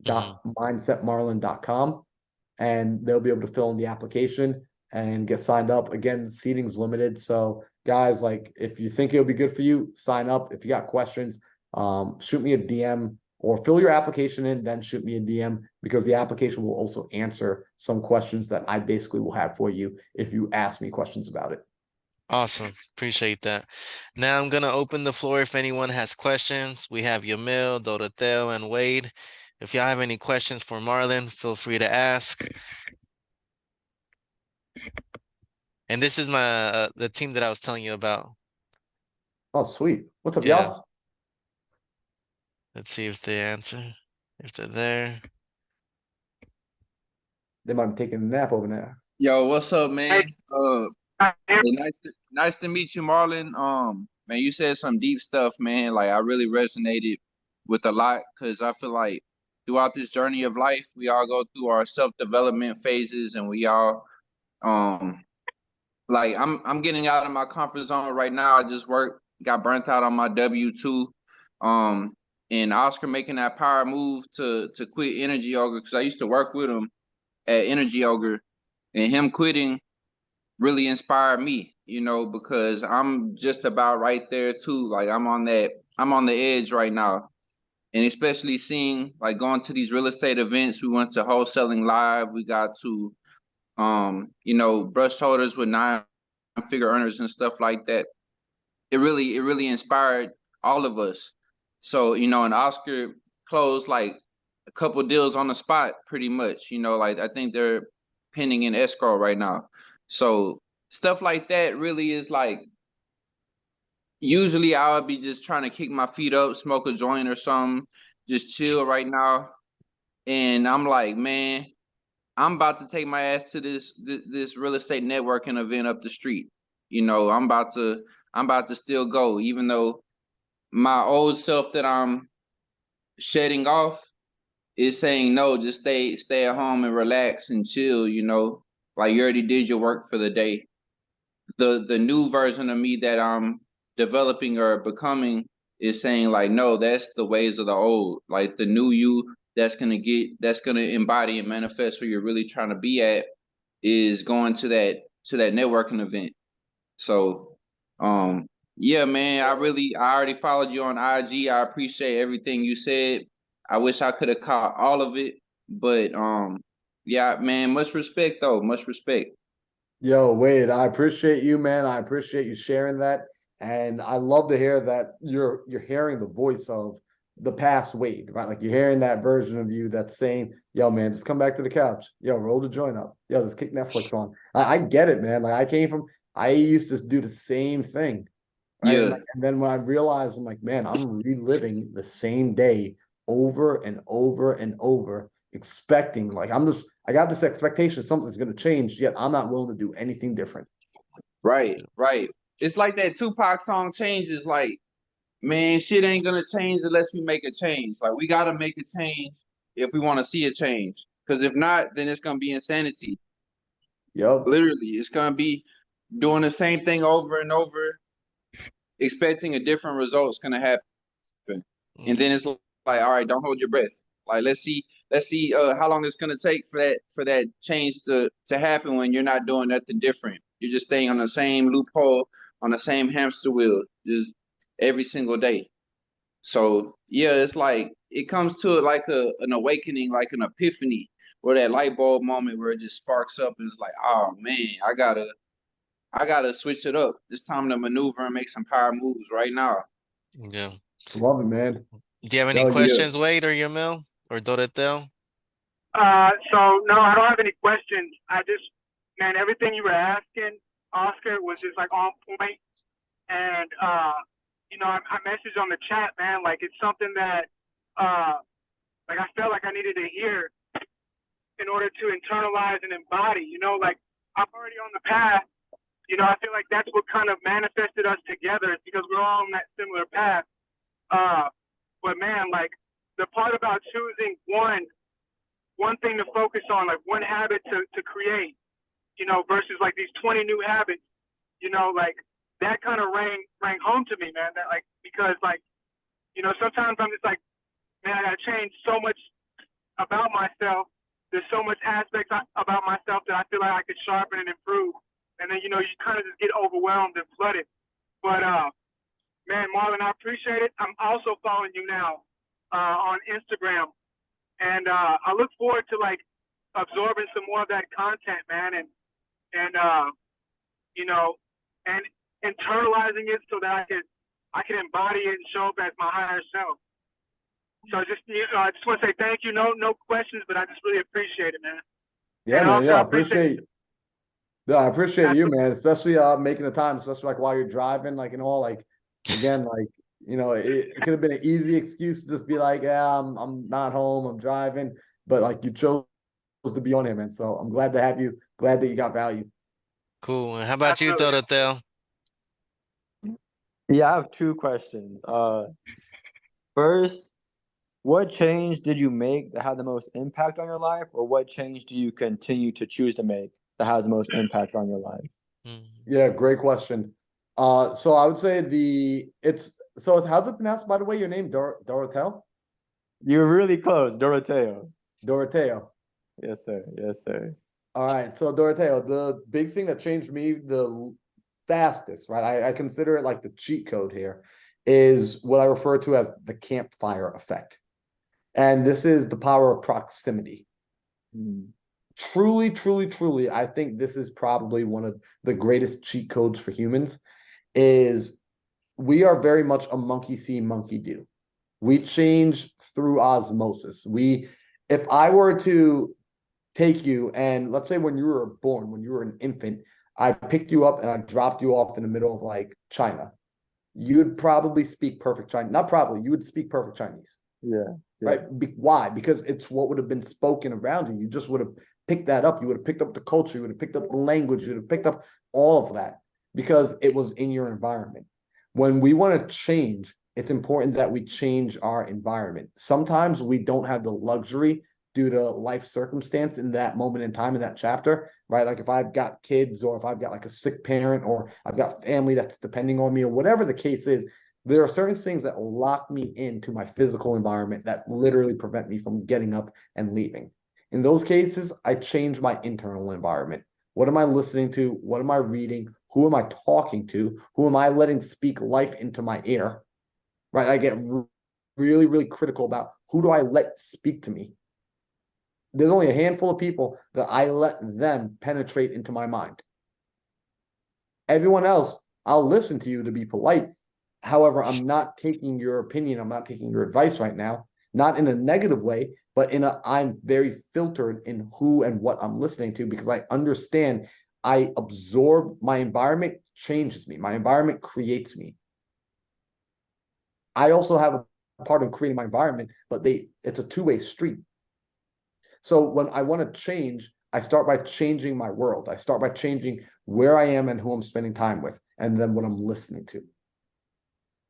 mindovermatter.mindsetmarlin.com, and they'll be able to fill in the application and get signed up. Again, seating's limited. So guys, like if you think it'll be good for you, sign up. If you got questions, shoot me a DM or fill your application in, then shoot me a DM, because the application will also answer some questions that I basically will have for you if you ask me questions about it. Awesome. Appreciate that. Now I'm gonna open the floor if anyone has questions. We have Yamil, Doroteo, and Wade. If y'all have any questions for Marlon, feel free to ask. And this is my the team that I was telling you about. Oh, sweet. What's up, Yeah. y'all? Let's see if they answer. If they're there. They might be taking a nap over there. Yo, what's up, man? Hey, nice to meet you, Marlon. Man, you said some deep stuff, man. Like I really resonated with a lot, because I feel like throughout this journey of life, we all go through our self-development phases, and we all like I'm getting out of my comfort zone right now. I just got burnt out on my W-2. Um, and Oscar making that power move to quit Energy Ogre, because I used to work with him at Energy Ogre, and him quitting really inspired me, because I'm just about right there too. Like I'm on the edge right now. And especially seeing, like, going to these real estate events. We went to wholesaling live. We got to brush shoulders with 9 figure earners and stuff like that. It really inspired all of us. So, and Oscar closed like a couple deals on the spot, pretty much. You know, like I think they're pending in escrow right now. So stuff like that really is like usually I would be just trying to kick my feet up, smoke a joint or something, just chill right now. And I'm like, man, I'm about to take my ass to this real estate networking event up the street. You know, I'm about to still go, even though my old self that I'm shedding off is saying no, just stay at home and relax and chill, you know. Like you already did your work for the day. The new version of me that I'm developing or becoming is saying like no, that's the ways of the old. Like the new you that's gonna embody and manifest who you're really trying to be at is going to that networking event. So yeah, man, I already followed you on IG. I appreciate everything you said. I wish I could have caught all of it, but yeah, man, much respect though, much respect. Yo, Wade, I appreciate you, man. I appreciate you sharing that. And I love to hear that you're hearing the voice of the past Wade, right? Like you're hearing that version of you that's saying, yo, man, just come back to the couch. Yo, roll the joint up. Yo, just kick Netflix on. I get it, man. Like I used to do the same thing. Right. Yeah, And then when I realized, I'm like, man, I'm reliving the same day over and over and over, expecting like I got this expectation something's gonna change, yet I'm not willing to do anything different. right, right. It's like that Tupac song changes like man, shit ain't gonna change unless we make a change. Like we gotta make a change if we want to see a change. Because if not, then it's gonna be insanity. Yep. Literally, it's gonna be doing the same thing over and over, expecting a different result is gonna happen. And then it's like, all right, don't hold your breath. Like let's see how long it's gonna take for that change to happen when you're not doing nothing different. You're just staying on the same loophole, on the same hamster wheel, just every single day. So yeah, it's like it comes to it like an awakening, like an epiphany, or that light bulb moment where it just sparks up and it's like, oh man, I gotta switch it up. It's time to maneuver and make some power moves right now. Yeah. Love it, man. Do you have any Yo, you, Yeah. questions, Wade or Yamil or Dorotel? So no, I don't have any questions. I just, man, everything you were asking, Oscar, was just like on point. And you know, I messaged on the chat, man. Like it's something that, like I felt like I needed to hear in order to internalize and embody. You know, like I'm already on the path. You know, I feel like that's what kind of manifested us together, because we're all on that similar path. Uh, but man, like the part about choosing one thing to focus on, like one habit to create, you know, versus like these 20 new habits, you know, like that kind of rang home to me, man. That like, because like, you know, sometimes I'm just like, man, I gotta change so much about myself. There's so much aspects about myself that I feel like I could sharpen and improve. And then, you know, you kind of just get overwhelmed and flooded. But man, Marlon, I appreciate it. I'm also following you now on Instagram. And I look forward to like absorbing some more of that content, man, and you know, and internalizing it so that I can embody it and show up as my higher self. So just I just want to say thank you. No questions, but I just really appreciate it, man. yeah, And man. also Yo, I I appreciate appreciate yeah, I appreciate you, man, especially making the time, especially like while you're driving, like and all like again, like you know, it could have been an easy excuse to just be like, yeah, I'm not home, I'm driving, but like you chose to be on him, and so I'm glad to have you, glad that you got value. Cool. And how about you, absolutely. Dorotel? Yeah, I have two questions. First, what change did you make that had the most impact on your life, or what change do you continue to choose to make that has the most impact on your life? Yeah, great question. So I would say how's it pronounced, by the way, your name, Dorotel? You're really close, Doroteo. Doroteo. Yes, sir. Yes, sir. All right. So Doroteo, the big thing that changed me the fastest, right? I consider it like the cheat code here, is what I refer to as the campfire effect. And this is the power of proximity. Mm. Truly, truly, truly, I think this is probably one of the greatest cheat codes for humans, is we are very much a monkey see, monkey do. We change through osmosis. If I were to take you and let's say when you were born, when you were an infant, I picked you up and I dropped you off in the middle of like China, you'd probably speak perfect Chinese. Not probably, you would speak perfect Chinese. Yeah. Right? Why? Because it's what would have been spoken around you. You just would have picked that up. You would have picked up the culture. You would have picked up the language. You would have picked up all of that because it was in your environment. When we want to change, it's important that we change our environment. Sometimes we don't have the luxury due to life circumstance in that moment in time in that chapter, right? Like if I've got kids or if I've got like a sick parent or I've got family that's depending on me or whatever the case is, there are certain things that lock me into my physical environment that literally prevent me from getting up and leaving. In those cases, I change my internal environment. What am I listening to? What am I reading? Who am I talking to? Who am I letting speak life into my ear? Right? I get really, really critical about who do I let speak to me. There's only a handful of people that I let them penetrate into my mind. Everyone else, I'll listen to you to be polite. However, I'm not taking your opinion. I'm not taking your advice right now, not in a negative way, but I'm very filtered in who and what I'm listening to because I understand I absorb my environment, changes me. My environment creates me. I also have a part of creating my environment, but it's a two-way street. So when I want to change, I start by changing my world. I start by changing where I am and who I'm spending time with, and then what I'm listening to.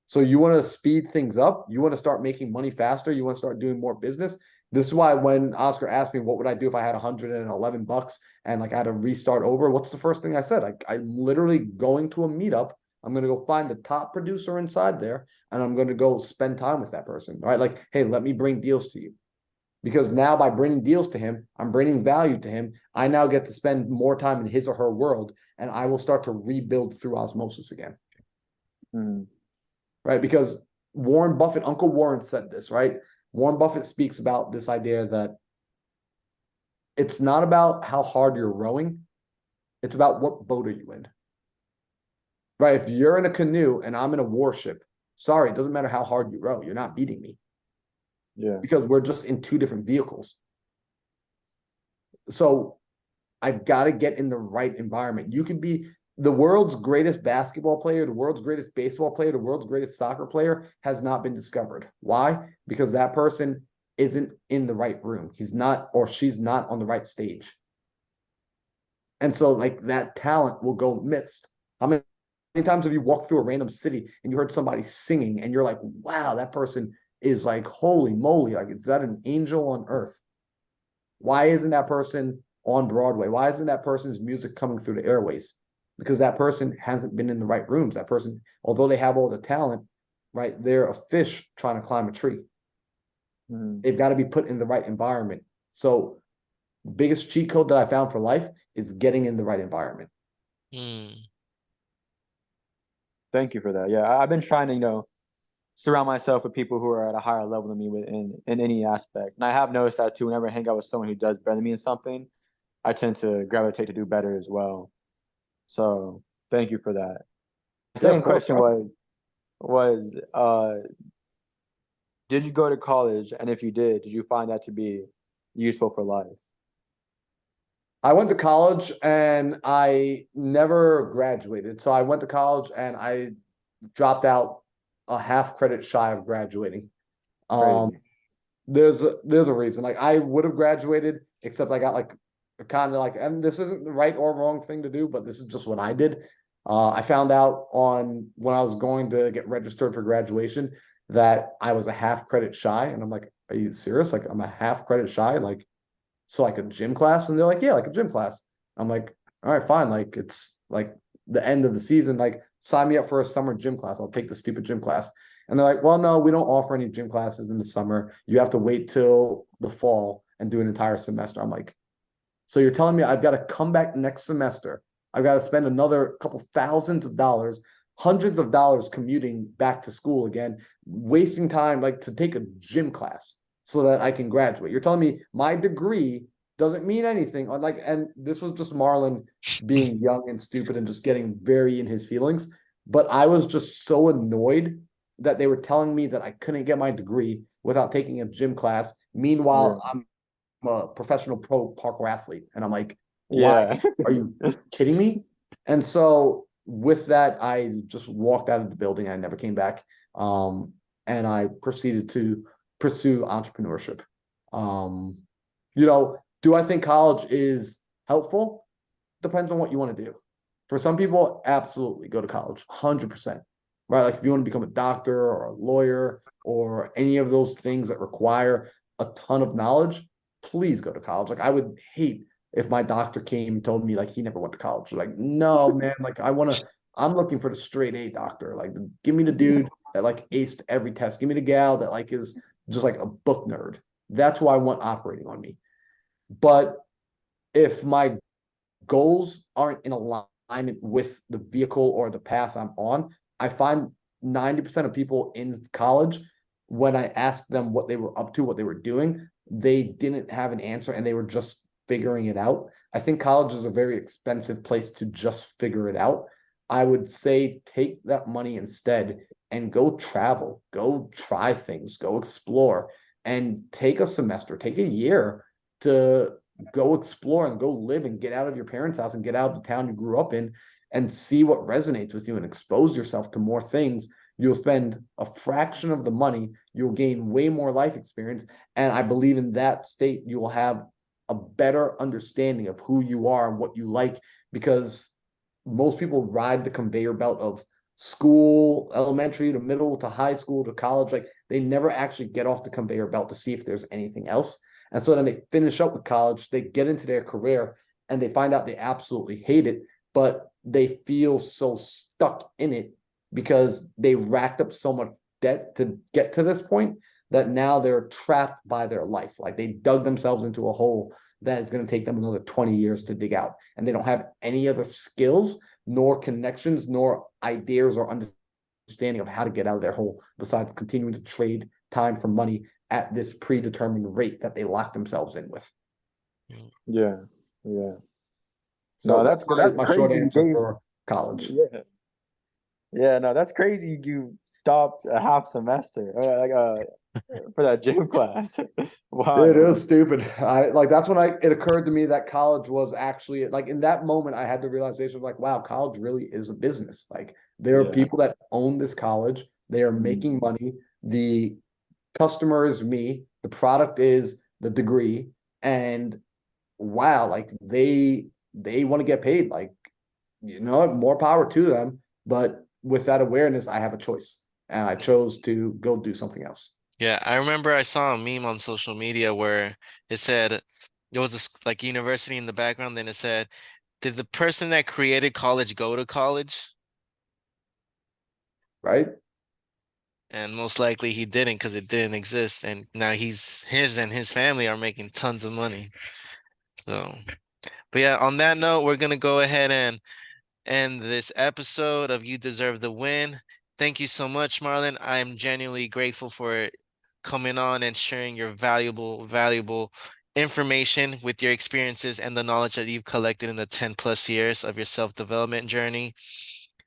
So you want to speed things up. You want to start making money faster. You want to start doing more business. This is why when Oscar asked me, what would I do if I had $111 and like I had to restart over? What's the first thing I said? I'm literally going to a meetup. I'm going to go find the top producer inside there and I'm going to go spend time with that person, right? Like, hey, let me bring deals to you. Because now by bringing deals to him, I'm bringing value to him. I now get to spend more time in his or her world and I will start to rebuild through osmosis again. Right? Because Warren Buffett, Uncle Warren said this, right? Warren Buffett speaks about this idea that it's not about how hard you're rowing. It's about what boat are you in. Right? If you're in a canoe and I'm in a warship, sorry, it doesn't matter how hard you row. You're not beating me. Yeah. Because we're just in two different vehicles. So I've got to get in the right environment. You can be the world's greatest basketball player, the world's greatest baseball player, the world's greatest soccer player has not been discovered. Why? Because that person isn't in the right room. He's not, or she's not on the right stage. And so like that talent will go missed. How many times have you walked through a random city and you heard somebody singing and you're like, wow, that person is like, holy moly, like, is that an angel on earth? Why isn't that person on Broadway? Why isn't that person's music coming through the airways? Because that person hasn't been in the right rooms. That person, although they have all the talent, right, they're a fish trying to climb a tree. They've got to be put in the right environment. So biggest cheat code that I found for life is getting in the right environment. Thank you for that. Yeah, I've been trying to, surround myself with people who are at a higher level than me in any aspect. And I have noticed that too. Whenever I hang out with someone who does better than me in something, I tend to gravitate to do better as well. So thank you for that. The second question was did you go to college? And if you did you find that to be useful for life? I went to college and I never graduated. So I went to college and I dropped out a half credit shy of graduating. There's a reason. Like I would have graduated, except I got like kind of like, and this isn't the right or wrong thing to do, but this is just what I did. I found out when I was going to get registered for graduation that I was a half credit shy, and I'm like, are you serious? Like I'm a half credit shy, like so like a gym class, and they're like, yeah, like a gym class. I'm like, all right, fine. Like it's like the end of the season, like sign me up for a summer gym class. I'll take the stupid gym class. And they're like, well, no, we don't offer any gym classes in the summer. You have to wait till the fall and do an entire semester. I'm like, so you're telling me I've got to come back next semester. I've got to spend another couple thousands of dollars, hundreds of dollars commuting back to school again, wasting time like to take a gym class so that I can graduate. You're telling me my degree doesn't mean anything. And this was just Marlon being young and stupid and just getting very in his feelings. But I was just so annoyed that they were telling me that I couldn't get my degree without taking a gym class. Yeah. Meanwhile, I'm a professional pro parkour athlete. And I'm like, why Yeah. are you kidding me? And so with that, I just walked out of the building. I never came back. And I proceeded to pursue entrepreneurship. Um, do I think college is helpful? Depends on what you want to do. For some people, absolutely go to college, 100%. Right? Like if you want to become a doctor or a lawyer or any of those things that require a ton of knowledge, please go to college. Like I would hate if my doctor came and told me like he never went to college. Like, no, man, like I'm looking for the straight A doctor. Like give me the dude that like aced every test. Give me the gal that like is just like a book nerd. That's who I want operating on me. But if my goals aren't in alignment with the vehicle or the path I'm on, I find 90% of people in college, when I asked them what they were up to, what they were doing, they didn't have an answer and they were just figuring it out. I think college is a very expensive place to just figure it out. I would say take that money instead and go travel, go try things, go explore, and take a semester, take a year to go explore and go live and get out of your parents' house and get out of the town you grew up in and see what resonates with you and expose yourself to more things. You'll spend a fraction of the money, you'll gain way more life experience. And I believe in that state, you will have a better understanding of who you are and what you like, because most people ride the conveyor belt of school, elementary to middle to high school to college. Like they never actually get off the conveyor belt to see if there's anything else. And so then they finish up with college, they get into their career and they find out they absolutely hate it, but they feel so stuck in it because they racked up so much debt to get to this point that now they're trapped by their life. Like they dug themselves into a hole that is going to take them another 20 years to dig out. And they don't have any other skills, nor connections, nor ideas or understanding of how to get out of their hole besides continuing to trade time for money at this predetermined rate that they lock themselves in with. Yeah. Yeah. So No, that's that's my short crazy. answer for college. Yeah. Yeah, no, that's crazy. You stopped a half semester for that gym class. It Wild. is stupid. I like that's when it occurred to me that college was actually like in that moment I had the realization of like, wow, college really is a business. Like there are Yeah. people that own this college, they are making money. The customer is me, the product is the degree, and wow, like they want to get paid. Like, more power to them. But with that awareness, I have a choice. And I chose to go do something else. Yeah, I remember I saw a meme on social media where it said there was this like university in the background, then it said, did the person that created college go to college? Right? And most likely he didn't because it didn't exist. And now his and his family are making tons of money. So, but yeah, on that note, we're gonna go ahead and end this episode of You Deserve the Win. Thank you so much, Marlon. I am genuinely grateful for coming on and sharing your valuable information with your experiences and the knowledge that you've collected in the 10 plus years of your self-development journey.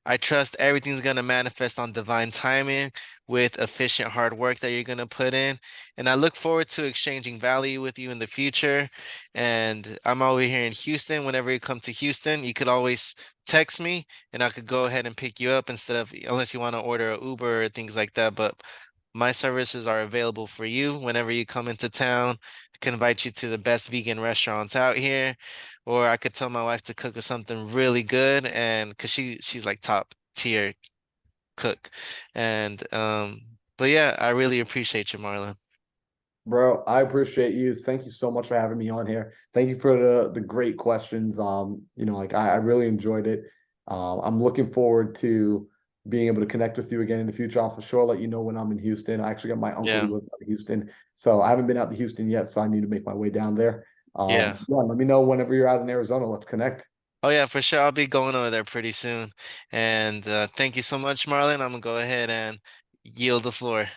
I trust everything's going to manifest on divine timing with efficient hard work that you're going to put in. And I look forward to exchanging value with you in the future. And I'm over here in Houston. Whenever you come to Houston, you could always text me and I could go ahead and pick you up instead of, unless you want to order an Uber or things like that. But my services are available for you whenever you come into town. I can invite you to the best vegan restaurants out here, or I could tell my wife to cook us something really good, and because she's like top tier cook. And but yeah, I really appreciate you, Marlon. Bro, I appreciate you. Thank you so much for having me on here. Thank you for the great questions. Like I really enjoyed it. I'm looking forward to being able to connect with you again in the future. I'll for sure let you know when I'm in Houston. I actually got my uncle Yeah, who lives out in Houston. So I haven't been out to Houston yet, so I need to make my way down there. yeah. Yeah, let me know whenever you're out in Arizona. Let's connect. Oh yeah, for sure. I'll be going over there pretty soon. And thank you so much, Marlon. I'm gonna go ahead and yield the floor.